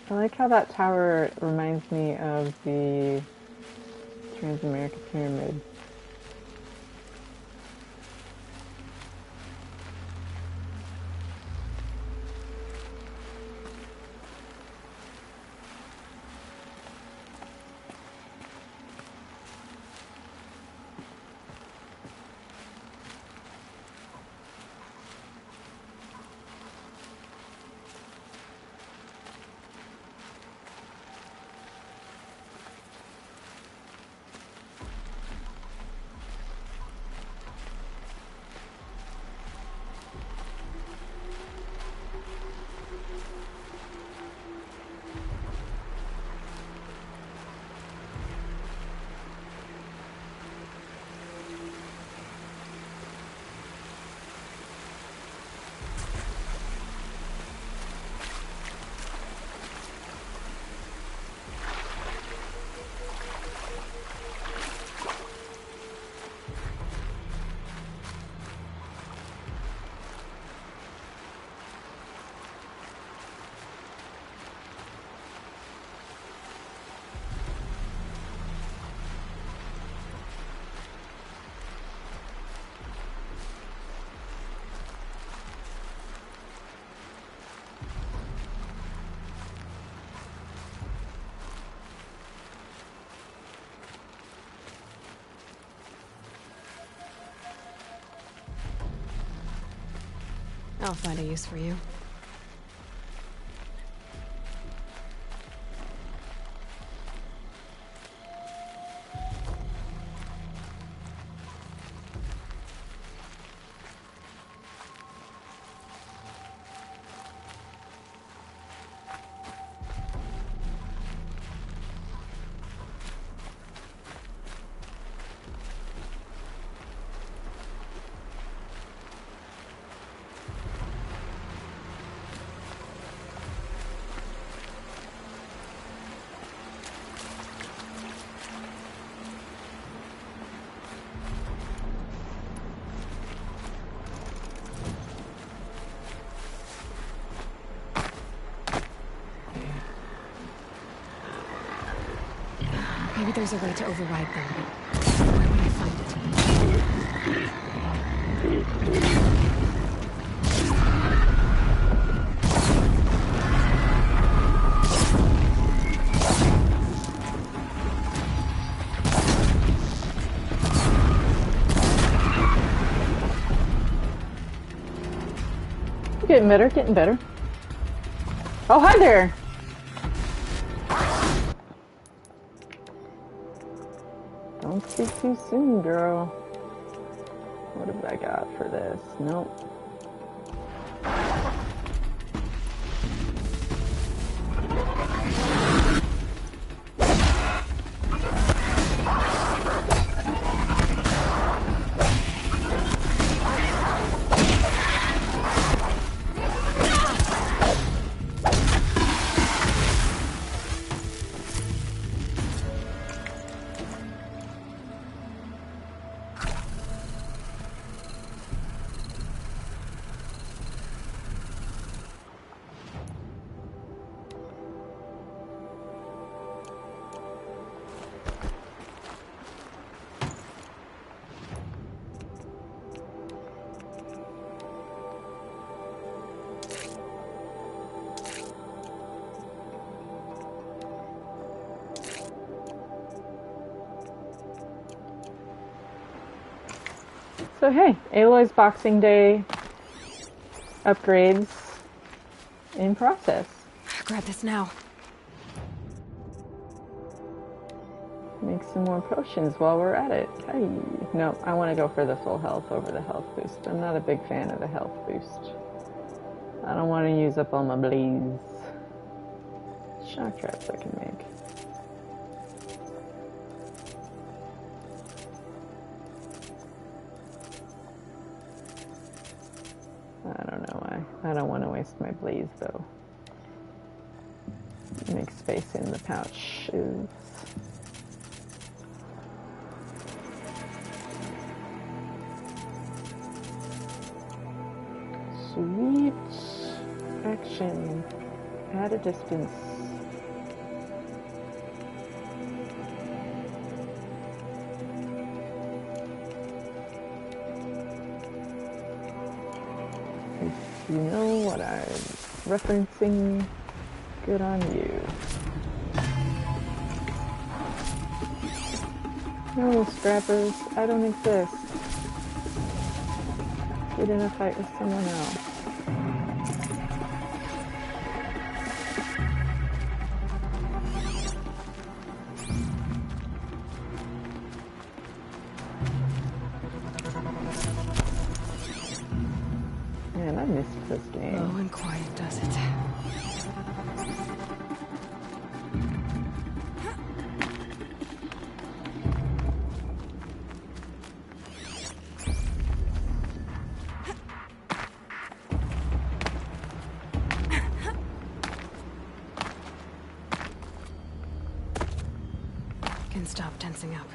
I like how that tower reminds me of the Transamerica Pyramid. I'll find a use for you. Maybe there's a way to override them. Where would I find it? Getting better, getting better. Oh, hi there! Don't speak too soon, girl. What have I got for this? Nope. So hey, Aloy's Boxing Day upgrades in process. Grab this now. Make some more potions while we're at it. Hey. No, I want to go for the full health over the health boost. I'm not a big fan of the health boost. I don't want to use up all my blaze. Shock traps I can make. I don't know. I don't want to waste my blaze though. Make space in the pouches. Sweet action at a distance. If you know what I'm referencing, good on you. No, scrappers, I don't exist. Get in a fight with someone else. Man, I missed this game. Low and quiet does it. Can stop tensing up.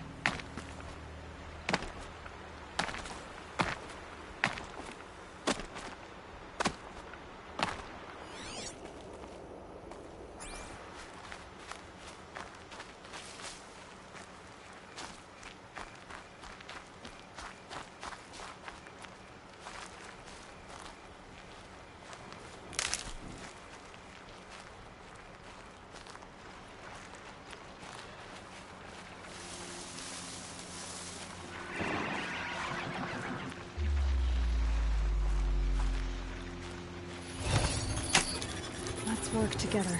Work together.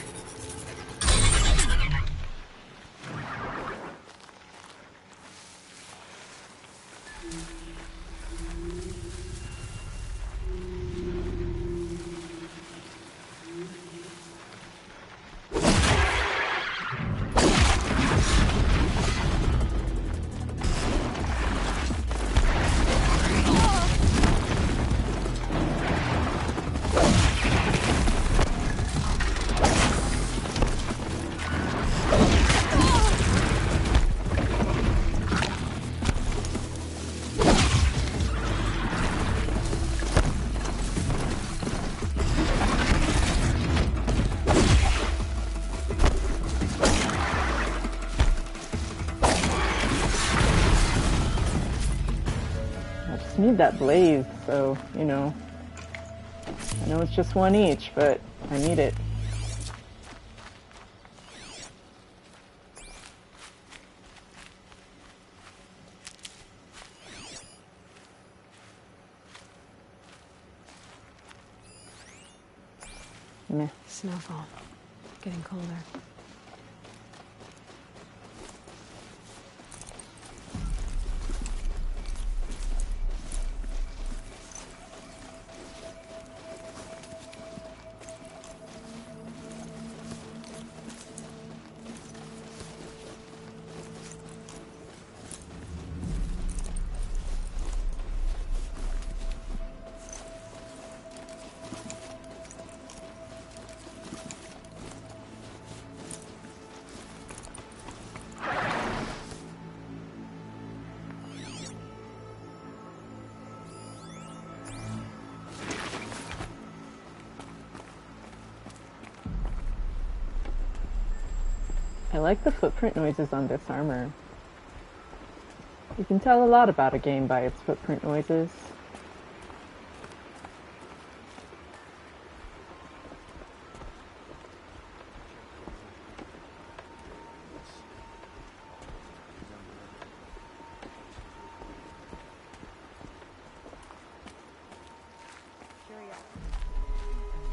need that blaze, so, you know. I know it's just one each, but I need it. Meh. Snowfall. Getting colder. I like the footprint noises on this armor. You can tell a lot about a game by its footprint noises.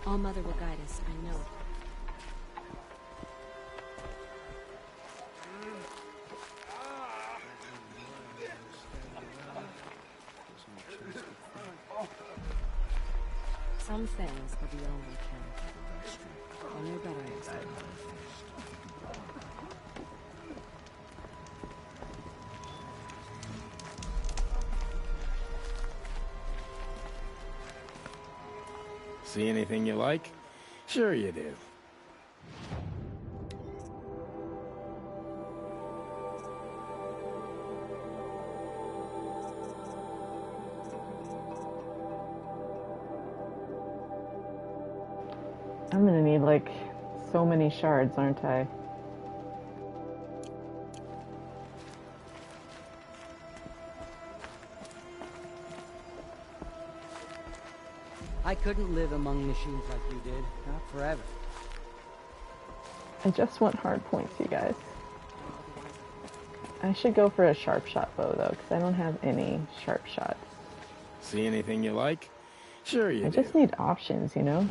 All Mother will guide us, I know. Some things are beyond we can. Only a better understand. See anything you like? Sure you do. I'm gonna need, like, so many shards, aren't I? I couldn't live among machines like you did. Not forever. I just want hard points, you guys. I should go for a sharp shot bow, though, because I don't have any sharp shots. See anything you like? Sure you do. I just need options, you know?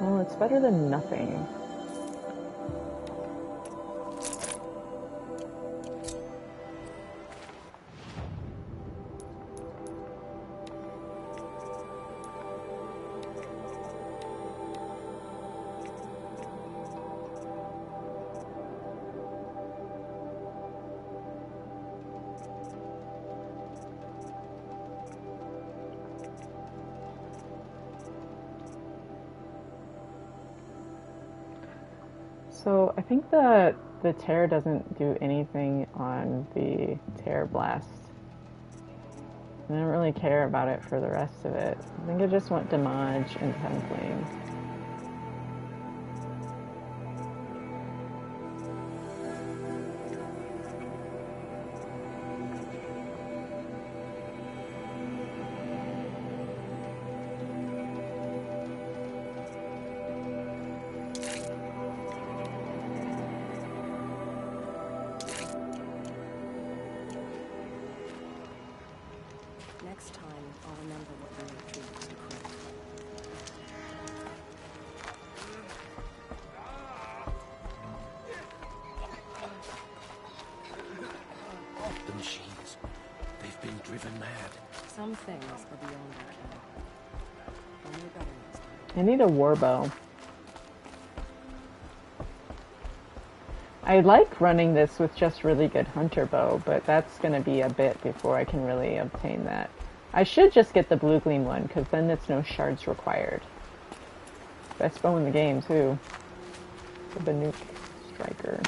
Well, it's better than nothing. So I think that the tear doesn't do anything on the tear blast. I don't really care about it for the rest of it. I think I just want damage and templing. Next time, I'll remember what we were treated to correct. The machines. They've been driven mad. Some things are beyond our care. Only better next time. I need a warbow. I like running this with just really good hunter bow, but that's going to be a bit before I can really obtain that. I should just get the blue gleam one, because then it's no shards required. Best bow in the game, too. The Banuk Striker.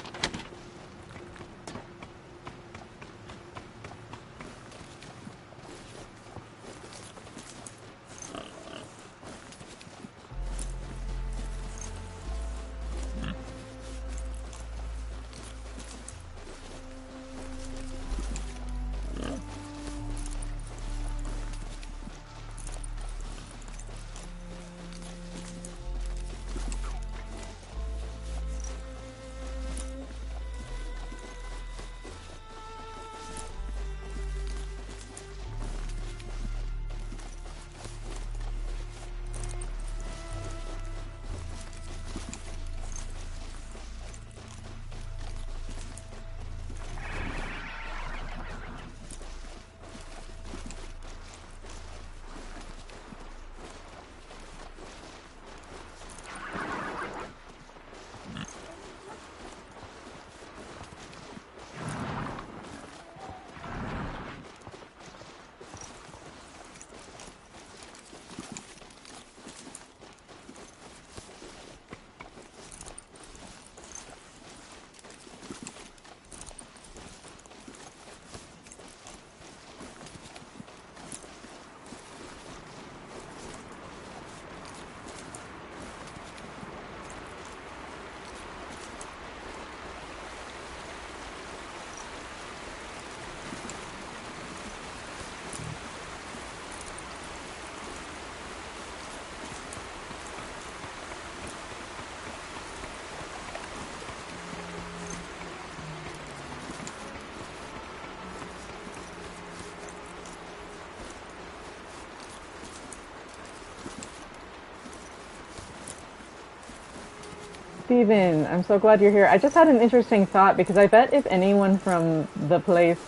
Steven, I'm so glad you're here. I just had an interesting thought because I bet if anyone from the place,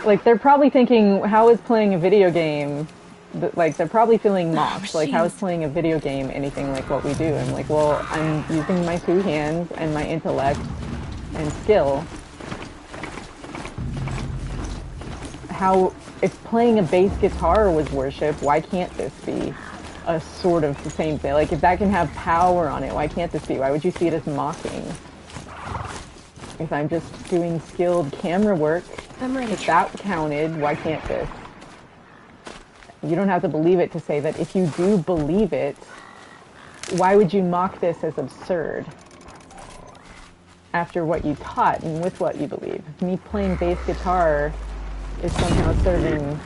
like, they're probably thinking, how is playing a video game, like, they're probably feeling mocked. Like, how is playing a video game anything like what we do? I'm like, well, I'm using my 2 hands and my intellect and skill. How, if playing a bass guitar was worship, why can't this be a sort of the same thing? Like, if that can have power on it, why can't this be? Why would you see it as mocking? If I'm just doing skilled camera work, if that counted, why can't this? You don't have to believe it to say that if you do believe it, why would you mock this as absurd? After what you taught and with what you believe. If me playing bass guitar is somehow serving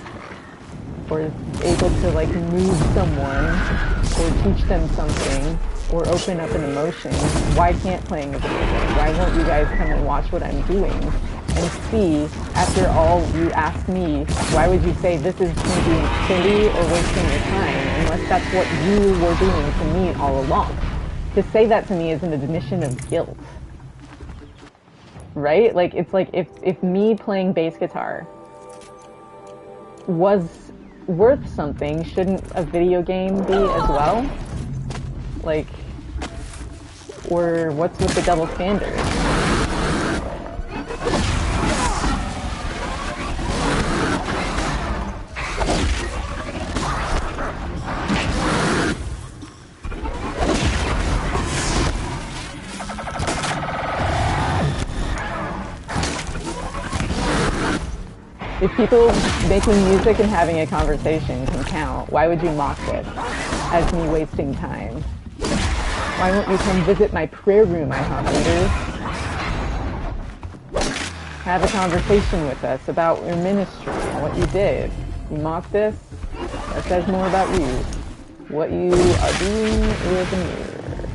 or is able to, like, move someone or teach them something or open up an emotion, why can't playing a video game? Why won't you guys come and watch what I'm doing and see, after all you asked me, why would you say this is me being silly or wasting your time unless that's what you were doing to me all along? To say that to me is an admission of guilt. Right? Like, it's like if me playing bass guitar was worth something, shouldn't a video game be as well? Like, or what's with the double standard? If people making music and having a conversation can count, why would you mock this as me wasting time? Why won't you come visit my prayer room, IHOP leaders? Have a conversation with us about your ministry and what you did. You mock this? That says more about you. What you are doing with a mirror.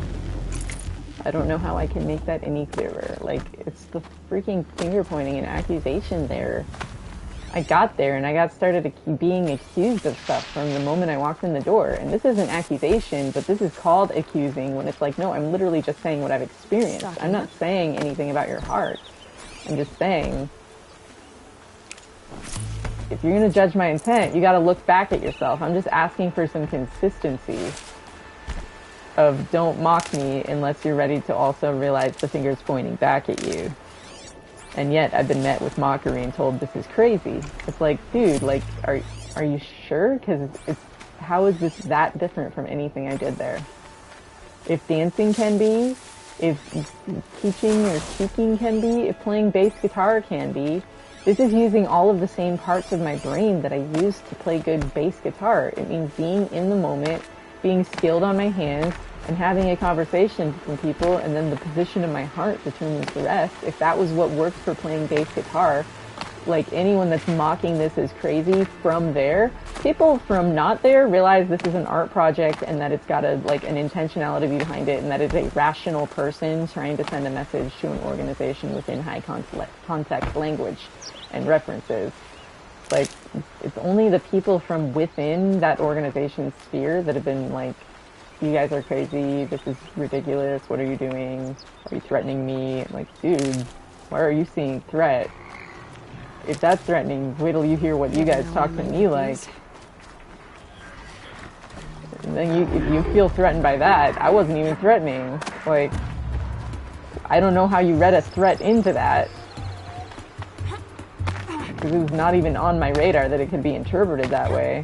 I don't know how I can make that any clearer. Like, it's the freaking finger pointing and accusation there. I got there and I got started being accused of stuff from the moment I walked in the door. And this isn't accusation, but this is called accusing when it's like, no, I'm literally just saying what I've experienced. I'm not saying anything about your heart. I'm just saying, if you're going to judge my intent, you got to look back at yourself. I'm just asking for some consistency of don't mock me unless you're ready to also realize the finger's pointing back at you. And yet I've been met with mockery and told this is crazy. It's like, dude, like, are you sure? Because how is this that different from anything I did there? If dancing can be, if teaching or speaking can be, if playing bass guitar can be, this is using all of the same parts of my brain that I use to play good bass guitar. It means being in the moment, being skilled on my hands, and having a conversation with some people, and then the position of my heart determines the rest. If that was what worked for playing bass guitar, like anyone that's mocking this is crazy from there, people from not there realize this is an art project and that it's got an intentionality behind it, and that it's a rational person trying to send a message to an organization within high context language and references. Like, it's only the people from within that organization's sphere that have been like, you guys are crazy, this is ridiculous, what are you doing, are you threatening me? Like, dude, why are you seeing threat? If that's threatening, wait till you hear what you guys talk to me like. And then if you feel threatened by that, I wasn't even threatening. Like, I don't know how you read a threat into that. Because it was not even on my radar that it could be interpreted that way.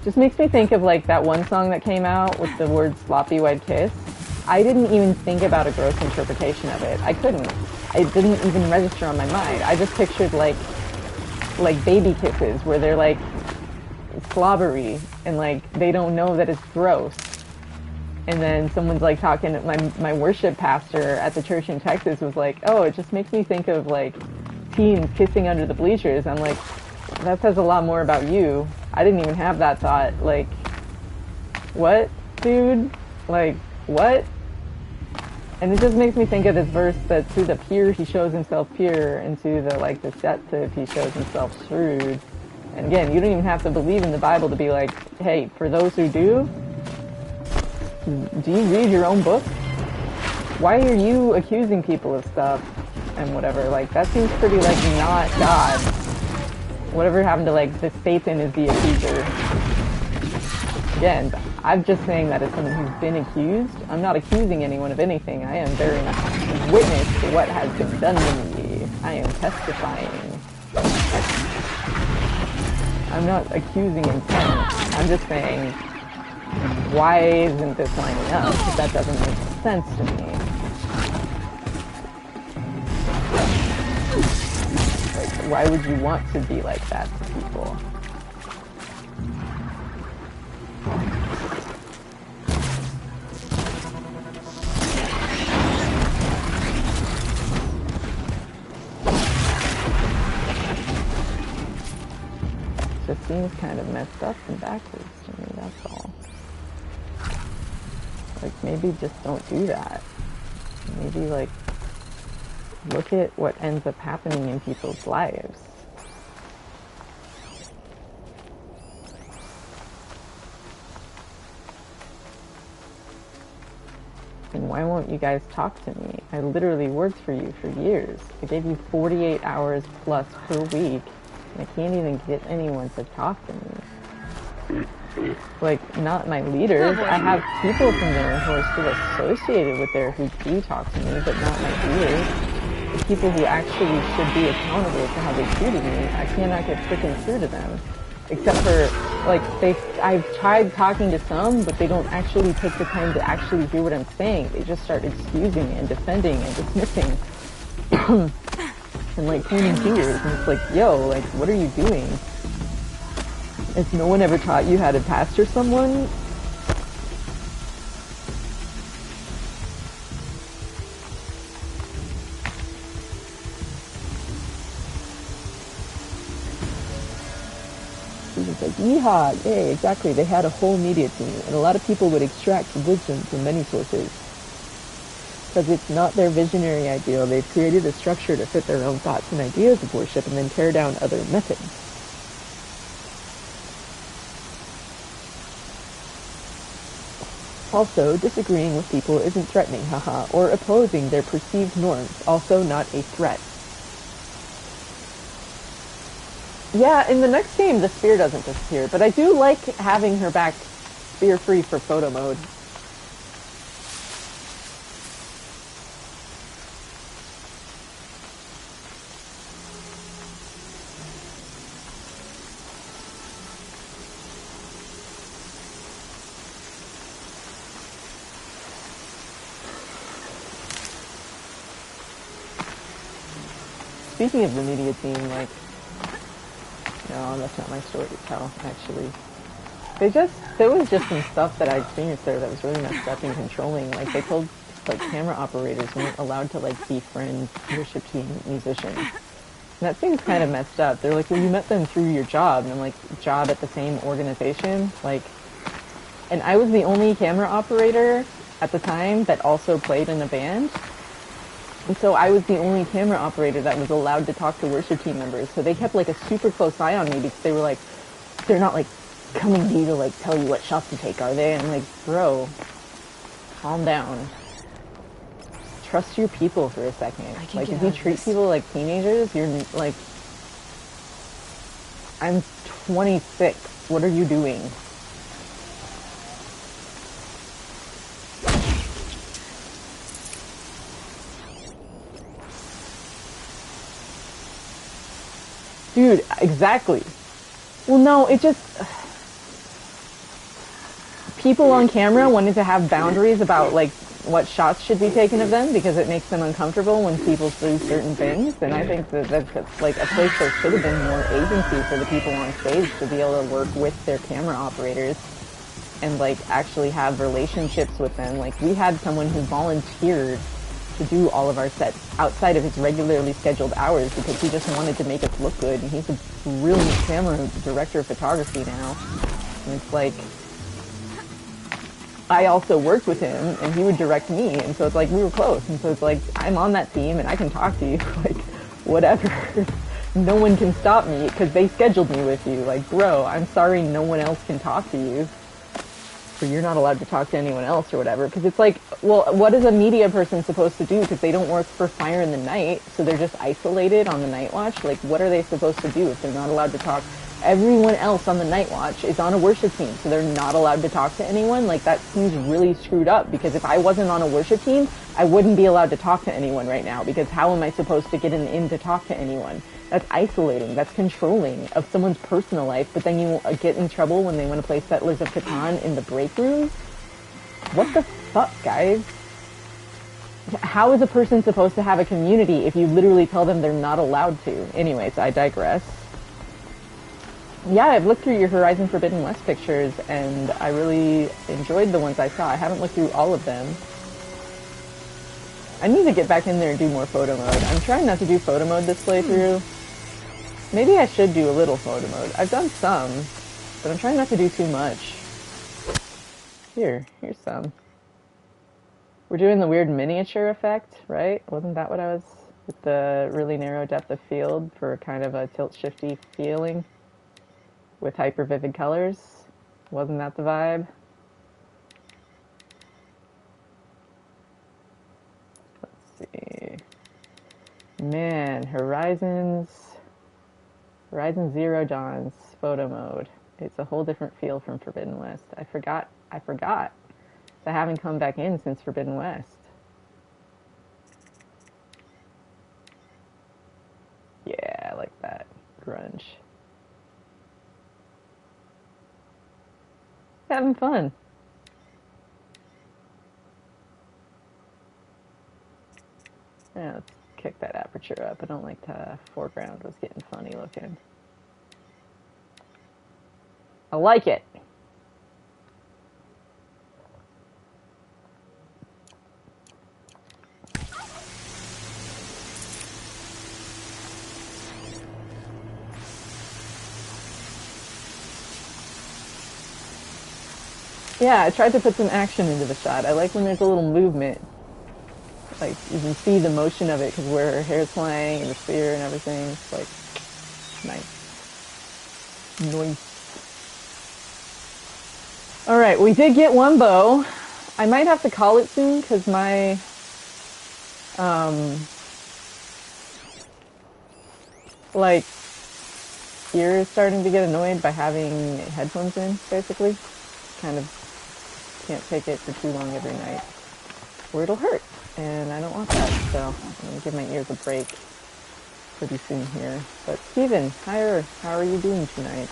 Just makes me think of like that one song that came out with the word sloppy white kiss. I didn't even think about a gross interpretation of it. I couldn't. It didn't even register on my mind. I just pictured like baby kisses where they're like slobbery and like they don't know that it's gross. And then someone's like talking, my worship pastor at the church in Texas was like, oh, it just makes me think of like teens kissing under the bleachers. I'm like, that says a lot more about you. I didn't even have that thought. Like, what, dude? Like, what? And it just makes me think of this verse that to the pure he shows himself pure, and to the deceptive he shows himself shrewd. And again, you don't even have to believe in the Bible to be like, hey, for those who do you read your own book? Why are you accusing people of stuff and whatever? Like, that seems pretty like not God. Whatever happened to like the Satan is the accuser. Again, I'm just saying that as someone who's been accused. I'm not accusing anyone of anything. I am bearing witness to what has been done to me. I am testifying. I'm not accusing intent. I'm just saying, why isn't this lining up? Because that doesn't make sense to me. Like, why would you want to be like that to people? It just seems kind of messed up and backwards to me, that's all. Like, maybe just don't do that. Maybe, like, look at what ends up happening in people's lives. And why won't you guys talk to me? I literally worked for you for years. I gave you 48 hours plus per week. And I can't even get anyone to talk to me. Like, not my leaders. I have people from there who are still associated with there who do talk to me, but not my leaders. The people who actually should be accountable for how they treated me, I cannot get freaking through to them. Except for, like, I've tried talking to some, but they don't actually take the time to actually hear what I'm saying. They just start excusing and defending and dismissing. and like pointing fingers, and it's like, yo, like, what are you doing? If no one ever taught you how to pastor someone, it's like, yeehaw, yay, exactly. They had a whole media team, and a lot of people would extract wisdom from many sources. Because it's not their visionary ideal. They've created a structure to fit their own thoughts and ideas of worship and then tear down other methods. Also, disagreeing with people isn't threatening, haha, or opposing their perceived norms, also not a threat. Yeah, in the next game, the spear doesn't disappear, but I do like having her back spear-free for photo mode. Speaking of the media team, like, no, that's not my story to tell, actually. There was just some stuff that I experienced there that was really messed up and controlling. Like, they told, like, camera operators weren't allowed to, like, befriend worship team musicians. And that seems kind of messed up. They're like, well, you met them through your job. And I'm like, job at the same organization? Like, and I was the only camera operator at the time that also played in a band. And so I was the only camera operator that was allowed to talk to worship team members. So they kept like a super close eye on me because they were like, they're not like coming to you to like tell you what shots to take, are they? And I'm like, bro, calm down. Trust your people for a second. Like if you treat people like teenagers, you're like, I'm 26. What are you doing? Dude, exactly. Well, no, it just... People on camera wanted to have boundaries about, like, what shots should be taken of them because it makes them uncomfortable when people do certain things. And I think that that's, like, a place there should have been more agency for the people on stage to be able to work with their camera operators and, like, actually have relationships with them. Like, we had someone who volunteered to do all of our sets outside of his regularly scheduled hours because he just wanted to make us look good, and he's a brilliant camera director of photography now. And it's like, I also worked with him, and he would direct me, and so it's like, we were close, and so it's like, I'm on that team, and I can talk to you, like, whatever. No one can stop me, because they scheduled me with you. Like, bro, I'm sorry no one else can talk to you. Or you're not allowed to talk to anyone else or whatever. Because it's like, well, what is a media person supposed to do? Because they don't work for Fire in the Night, so they're just isolated on the Night Watch. Like, what are they supposed to do if they're not allowed to talk? Everyone else on the Night Watch is on a worship team, so they're not allowed to talk to anyone? Like, that seems really screwed up, because if I wasn't on a worship team, I wouldn't be allowed to talk to anyone right now, because how am I supposed to get in to talk to anyone? That's isolating. That's controlling of someone's personal life, but then you get in trouble when they want to play Settlers of Catan in the break room? What the fuck, guys? How is a person supposed to have a community if you literally tell them they're not allowed to? Anyways, I digress. Yeah, I've looked through your Horizon Forbidden West pictures, and I really enjoyed the ones I saw. I haven't looked through all of them. I need to get back in there and do more photo mode. I'm trying not to do photo mode this playthrough. Maybe I should do a little photo mode. I've done some, but I'm trying not to do too much. Here's some. We're doing the weird miniature effect, right? Wasn't that what I was... with the really narrow depth of field for kind of a tilt-shifty feeling? With hyper-vivid colors? Wasn't that the vibe? Let's see. Man, Horizon Zero Dawn's photo mode. It's a whole different feel from Forbidden West. I forgot. I haven't come back in since Forbidden West. Yeah, I like that. Grunge. Having fun. Yeah, let's kick that aperture up. I don't like the foreground was getting funny looking. I like it. Yeah, I tried to put some action into the shot. I like when there's a little movement. Like, you can see the motion of it because where her hair's flying and the spear and everything. It's like, nice. Nice. Alright, we did get one bow. I might have to call it soon because my, like, ear is starting to get annoyed by having headphones in, basically. Kind of can't take it for too long every night, or it'll hurt, and I don't want that, so I'm going to give my ears a break pretty soon here. But Steven, hi, how are you doing tonight?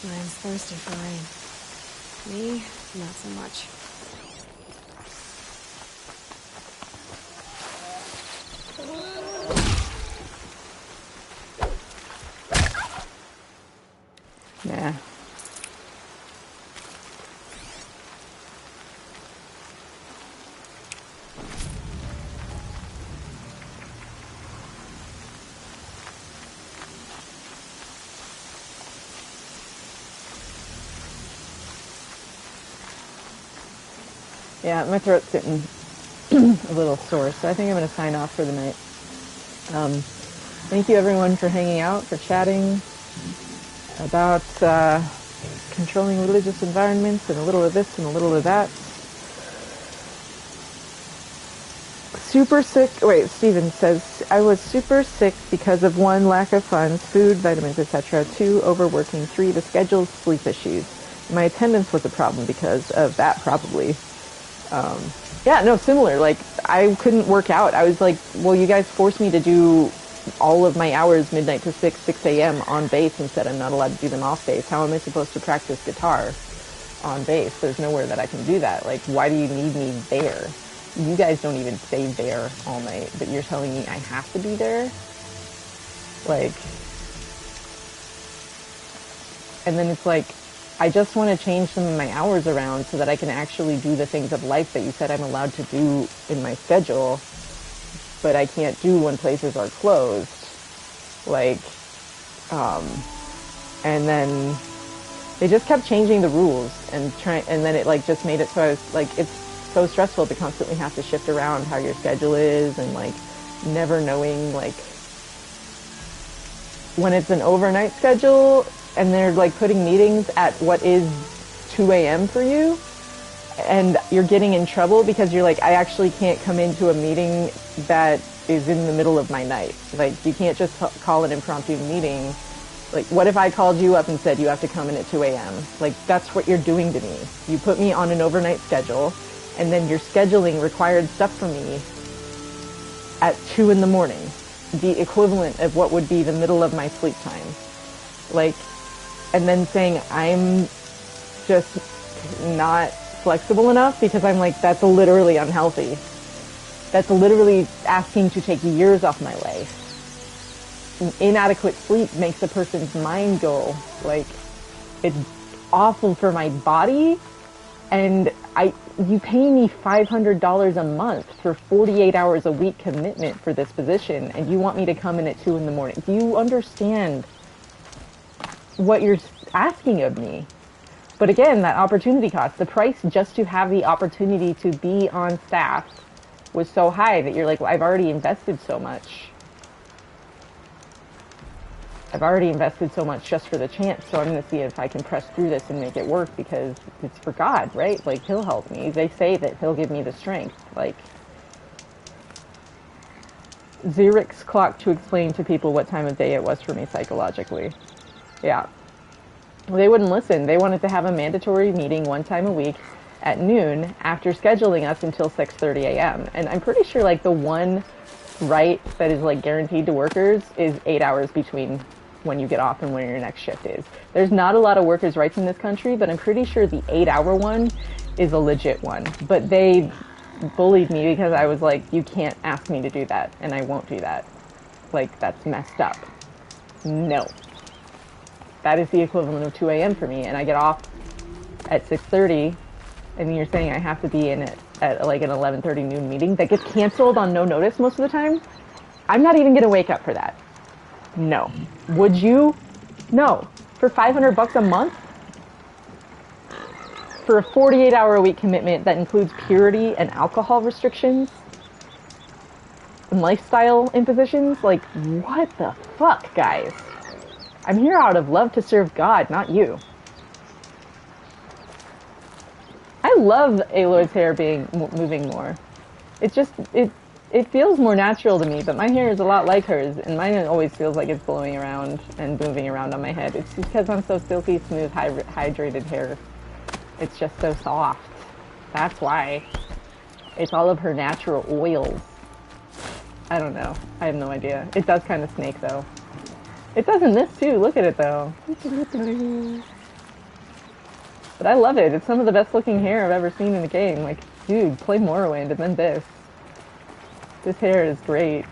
Mine's thirsty for rain. Me, not so much. Nah. Yeah, my throat's getting a little sore, so I think I'm going to sign off for the night. Thank you everyone for hanging out, for chatting about controlling religious environments and a little of this and a little of that. Super sick. Wait, Steven says, I was super sick because of 1, lack of funds, food, vitamins, etc. 2, overworking. 3, the schedule, sleep issues. My attendance was a problem because of that, probably. Yeah, no, similar. Like, I couldn't work out. I was like, well, you guys forced me to do all of my hours midnight to 6 a.m. on base and said I'm not allowed to do them off base. How am I supposed to practice guitar on base? There's nowhere that I can do that. Like, why do you need me there? You guys don't even stay there all night, but you're telling me I have to be there? Like, and then it's like, I just want to change some of my hours around so that I can actually do the things of life that you said I'm allowed to do in my schedule, but I can't do when places are closed. Like, and then they just kept changing the rules and then it like just made it so I was like, it's so stressful to constantly have to shift around how your schedule is and like never knowing like when it's an overnight schedule and they're like putting meetings at what is 2 a.m. for you and you're getting in trouble because you're like, I actually can't come into a meeting that is in the middle of my night. Like, you can't just call an impromptu meeting. Like, what if I called you up and said you have to come in at 2 a.m.? Like, that's what you're doing to me. You put me on an overnight schedule and then you're scheduling required stuff for me at 2 in the morning, the equivalent of what would be the middle of my sleep time. Like, and then saying I'm just not flexible enough because I'm like, that's literally unhealthy. That's literally asking to take years off my life. Inadequate sleep makes a person's mind go, like, it's awful for my body. And you pay me $500 a month for 48 hours a week commitment for this position, and you want me to come in at 2 in the morning. Do you understand what you're asking of me? But again, that opportunity cost, the price just to have the opportunity to be on staff was so high that you're like, well, I've already invested so much. I've already invested so much just for the chance, so I'm going to see if I can press through this and make it work, because it's for God, right? Like, he'll help me. They say that he'll give me the strength. Like, Xerix clock to explain to people what time of day it was for me psychologically. Yeah. They wouldn't listen. They wanted to have a mandatory meeting one time a week at noon after scheduling us until 6:30 a.m. And I'm pretty sure, like, the one right that is, like, guaranteed to workers is 8 hours between when you get off and when your next shift is. There's not a lot of workers' rights in this country, but I'm pretty sure the 8-hour one is a legit one. But they bullied me because I was like, you can't ask me to do that, and I won't do that. Like, that's messed up. No. That is the equivalent of 2 a.m. for me, and I get off at 6:30, and you're saying I have to be in it at like an 11:30 noon meeting that gets canceled on no notice most of the time? I'm not even going to wake up for that. No. Would you? No. For $500 a month? For a 48-hour-a-week commitment that includes purity and alcohol restrictions? And lifestyle impositions? Like, what the fuck, guys? I'm here out of love to serve God, not you. I love Aloy's hair being moving more. It just, it feels more natural to me, but my hair is a lot like hers, and mine always feels like it's blowing around and moving around on my head. It's just because I'm so silky, smooth, hydrated hair. It's just so soft. That's why. It's all of her natural oils. I don't know. I have no idea. It does kind of snake, though. It does in this, too. Look at it, though. But I love it. It's some of the best looking hair I've ever seen in the game. Like, dude, play Morrowind and then this. This hair is great.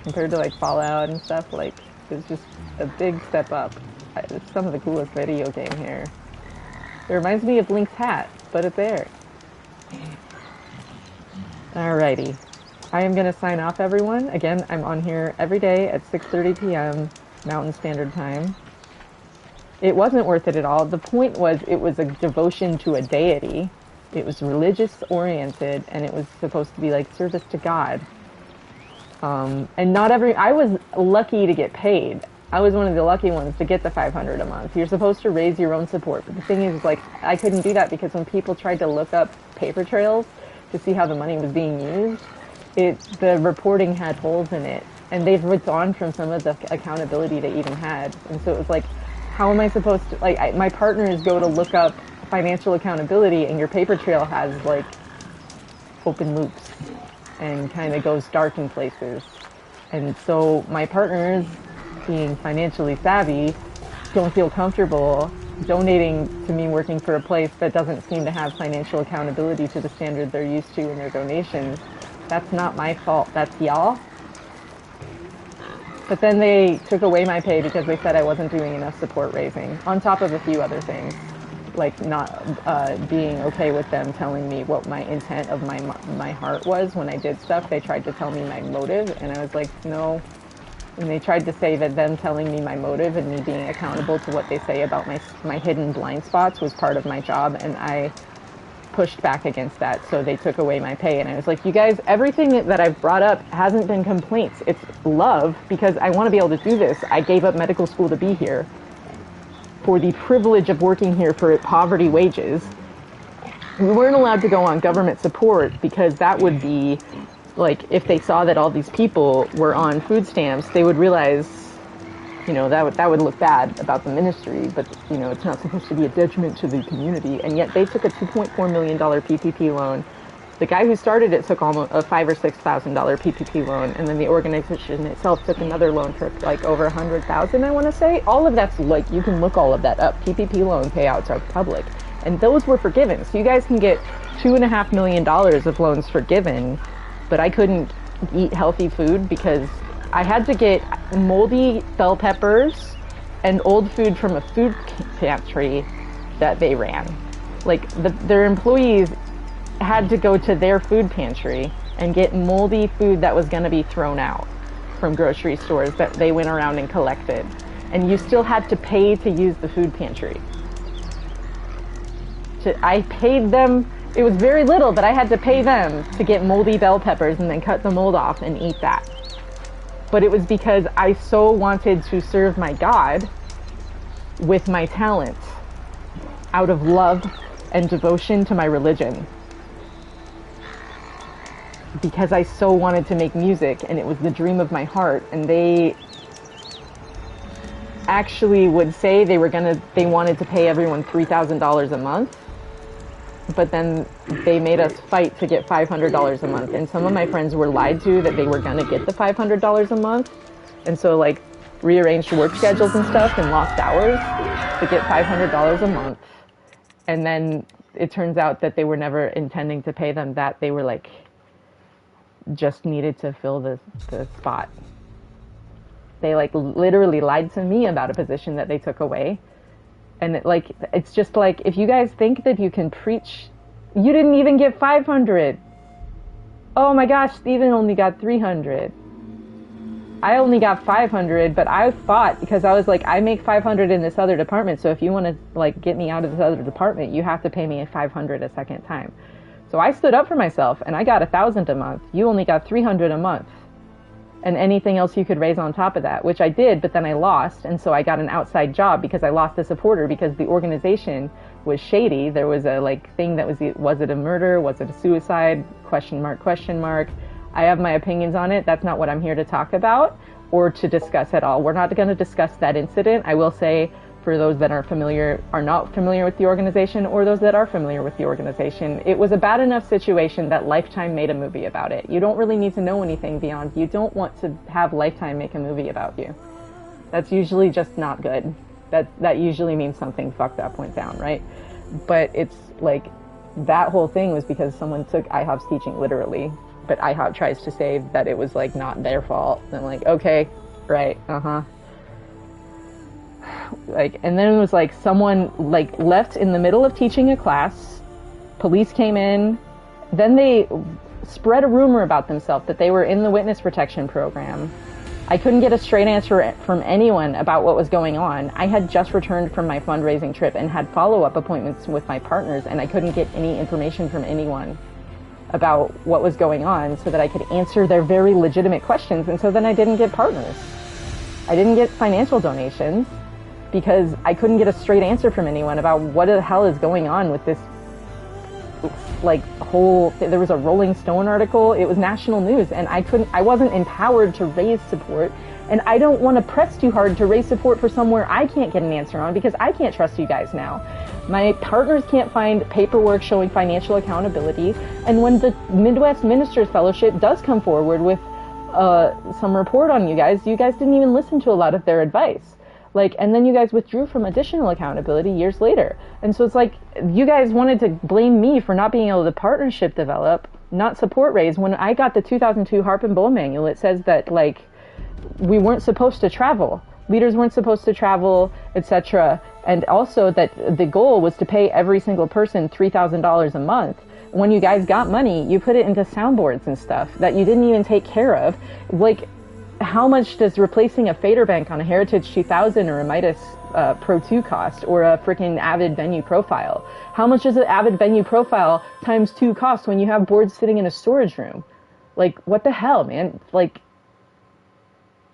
Compared to, like, Fallout and stuff, like, it's just a big step up. It's some of the coolest video game hair. It reminds me of Link's hat, but it's there. Alrighty. I am going to sign off, everyone. Again, I'm on here every day at 6:30 p.m. Mountain Standard Time. It wasn't worth it at all. The point was, it was a devotion to a deity. It was religious oriented, and it was supposed to be like service to God. And not every, I was lucky to get paid. I was one of the lucky ones to get the $500 a month. You're supposed to raise your own support. But the thing is, like, I couldn't do that because when people tried to look up paper trails to see how the money was being used, the reporting had holes in it. And they've withdrawn from some of the accountability they even had. And so it was like, how am I supposed to, like, my partners go to look up financial accountability, and your paper trail has, like, open loops and kind of goes dark in places. And so my partners, being financially savvy, don't feel comfortable donating to me working for a place that doesn't seem to have financial accountability to the standard they're used to in their donations. That's not my fault. That's y'all. But then they took away my pay because they said I wasn't doing enough support raising, on top of a few other things, like not being okay with them telling me what my intent of my heart was when I did stuff. They tried to tell me my motive, and I was like, no. And they tried to say that them telling me my motive and me being accountable to what they say about my hidden blind spots was part of my job, and I pushed back against that, so they took away my pay. And I was like, you guys, everything that I've brought up hasn't been complaints. It's love, because I want to be able to do this. I gave up medical school to be here for the privilege of working here for poverty wages. We weren't allowed to go on government support because that would be, like, if they saw that all these people were on food stamps, they would realize, you know, that would look bad about the ministry, but, you know, it's not supposed to be a detriment to the community. And yet they took a $2.4 million PPP loan. The guy who started it took almost a $5,000 or $6,000 PPP loan, and then the organization itself took another loan for like over $100,000, I want to say. All of that's, like, you can look all of that up. PPP loan payouts are public, and those were forgiven. So you guys can get $2.5 million of loans forgiven, but I couldn't eat healthy food because I had to get moldy bell peppers and old food from a food pantry that they ran. Like, their employees had to go to their food pantry and get moldy food that was going to be thrown out from grocery stores that they went around and collected. And you still had to pay to use the food pantry. I paid them, it was very little, but I had to pay them to get moldy bell peppers and then cut the mold off and eat that. But it was because I so wanted to serve my God with my talent out of love and devotion to my religion. Because I so wanted to make music and it was the dream of my heart, and they actually would say they wanted to pay everyone $3,000 a month, but then they made us fight to get $500 a month. And some of my friends were lied to that they were gonna get the $500 a month, and so like rearranged work schedules and stuff and lost hours to get $500 a month. And then it turns out that they were never intending to pay them that. They were like just needed to fill the spot. They like literally lied to me about a position that they took away. And it's just like, if you guys think that you can preach, you didn't even get 500. Oh my gosh, Steven only got 300. I only got 500, but I fought because I was like, I make 500 in this other department, so if you want to like get me out of this other department, you have to pay me 500 a second time. So I stood up for myself and I got 1,000 a month. You only got 300 a month. And anything else you could raise on top of that, which I did, but then I lost. And so I got an outside job because I lost a supporter because the organization was shady. There was a like thing that was it a murder? Was it a suicide? Question mark, question mark. I have my opinions on it. That's not what I'm here to talk about or to discuss at all. We're not going to discuss that incident. I will say, for those that are not familiar with the organization, or those that are familiar with the organization, it was a bad enough situation that Lifetime made a movie about it. You don't really need to know anything beyond, you don't want to have Lifetime make a movie about you. That's usually just not good. That usually means something fucked up went down, right? But it's like, that whole thing was because someone took IHOP's teaching literally, but IHOP tries to say that it was like not their fault. And I'm like, okay, right, like, and then it was like someone like left in the middle of teaching a class, police came in, then they spread a rumor about themselves that they were in the witness protection program. I couldn't get a straight answer from anyone about what was going on. I had just returned from my fundraising trip and had follow-up appointments with my partners, and I couldn't get any information from anyone about what was going on so that I could answer their very legitimate questions. And so then I didn't get partners. I didn't get financial donations because I couldn't get a straight answer from anyone about what the hell is going on with this like whole there was a Rolling Stone article, it was national news, and I wasn't empowered to raise support, and I don't want to press too hard to raise support for somewhere I can't get an answer on because I can't trust you guys now. My partners can't find paperwork showing financial accountability, and when the Midwest Ministers Fellowship does come forward with some report on you guys didn't even listen to a lot of their advice. Like, and then you guys withdrew from additional accountability years later. And so it's like, you guys wanted to blame me for not being able to partnership develop, not support raise. When I got the 2002 Harp and Bowl manual, it says that, like, we weren't supposed to travel. Leaders weren't supposed to travel, etc. And also that the goal was to pay every single person $3,000 a month. When you guys got money, you put it into soundboards and stuff that you didn't even take care of. Like, how much does replacing a fader bank on a Heritage 2000 or a Midas Pro 2 cost, or a freaking Avid Venue Profile? How much does an Avid Venue Profile times 2 cost when you have boards sitting in a storage room? Like, what the hell, man? Like,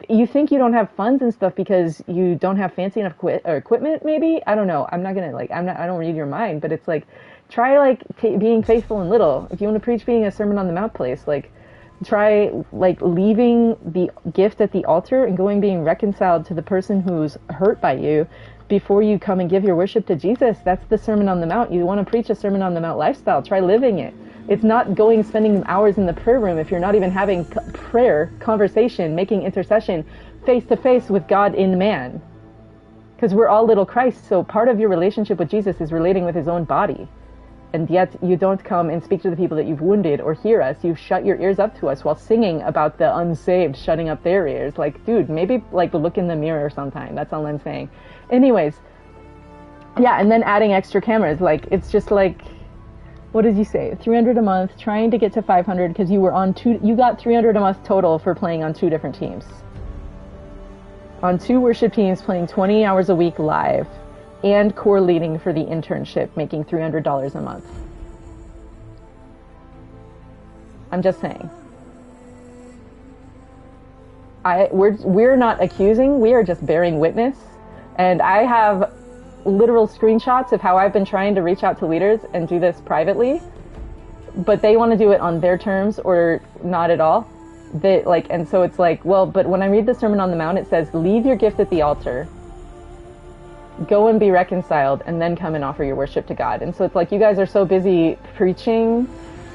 you think you don't have funds and stuff because you don't have fancy enough equipment, maybe? I don't know. I'm not gonna, like, I don't read your mind, but it's like, try, like, being faithful in little. If you want to preach being a Sermon on the Mount place, like, try, like, leaving the gift at the altar and being reconciled to the person who's hurt by you before you come and give your worship to Jesus. That's the Sermon on the Mount. You want to preach a Sermon on the Mount lifestyle, try living it. It's not spending hours in the prayer room if you're not even having prayer, conversation, making intercession face to face with God in man. Because we're all little Christ, so part of your relationship with Jesus is relating with his own body. And yet you don't come and speak to the people that you've wounded or hear us. You shut your ears up to us while singing about the unsaved shutting up their ears. Like, dude, maybe, like, look in the mirror sometime. That's all I'm saying. Anyways, yeah, and then adding extra cameras. Like, it's just like, what did you say? 300 a month, trying to get to 500 because you got 300 a month total for playing on 2 different teams. On 2 worship teams, playing 20 hours a week live. and core leading for the internship, making $300 a month. I'm just saying. We're not accusing, we are just bearing witness. And I have literal screenshots of how I've been trying to reach out to leaders and do this privately, but they want to do it on their terms or not at all. And so it's like, well, but when I read the Sermon on the Mount, it says, leave your gift at the altar, go and be reconciled, and then come and offer your worship to God. And so it's like, you guys are so busy preaching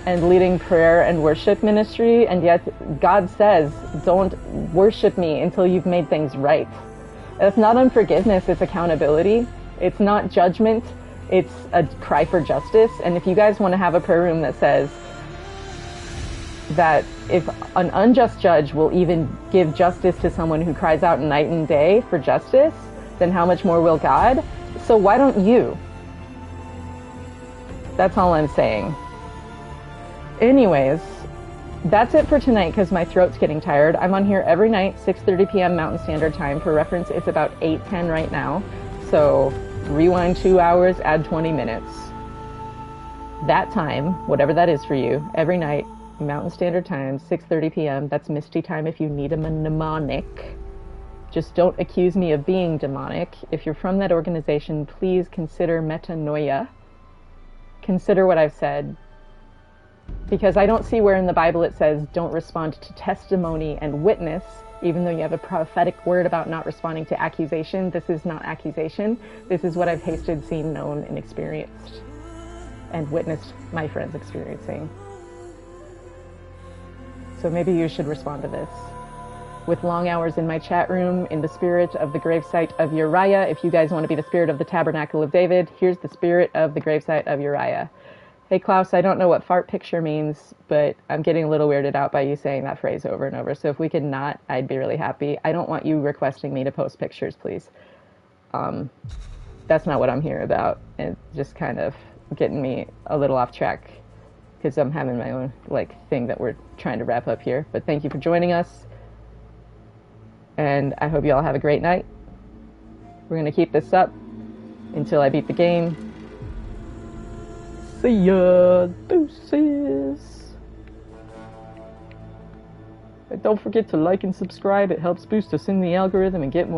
and leading prayer and worship ministry, and yet God says, don't worship me until you've made things right. That's not unforgiveness, it's accountability. It's not judgment, it's a cry for justice. And if you guys want to have a prayer room that says that if an unjust judge will even give justice to someone who cries out night and day for justice, then how much more will God? So why don't you? That's all I'm saying. Anyways, that's it for tonight because my throat's getting tired. I'm on here every night, 6:30 p.m. Mountain Standard Time. For reference, it's about 8:10 right now. So rewind 2 hours, add 20 minutes. That time, whatever that is for you, every night, Mountain Standard Time, 6:30 p.m. That's Misty time if you need a mnemonic. Just don't accuse me of being demonic. If you're from that organization, please consider metanoia. Consider what I've said. Because I don't see where in the Bible it says don't respond to testimony and witness, even though you have a prophetic word about not responding to accusation. This is not accusation. This is what I've tasted, seen, known, and experienced, and witnessed my friends experiencing. So maybe you should respond to this. With long hours in my chat room, in the spirit of the gravesite of Uriah. If you guys want to be the spirit of the tabernacle of David, here's the spirit of the gravesite of Uriah. Hey Klaus, I don't know what fart picture means, but I'm getting a little weirded out by you saying that phrase over and over. So if we could not, I'd be really happy. I don't want you requesting me to post pictures, please. That's not what I'm here about. It's just kind of getting me a little off track because I'm having my own thing that we're trying to wrap up here. But thank you for joining us. And I hope you all have a great night. We're going to keep this up until I beat the game. See ya, deuces. And don't forget to like and subscribe. It helps boost us in the algorithm and get more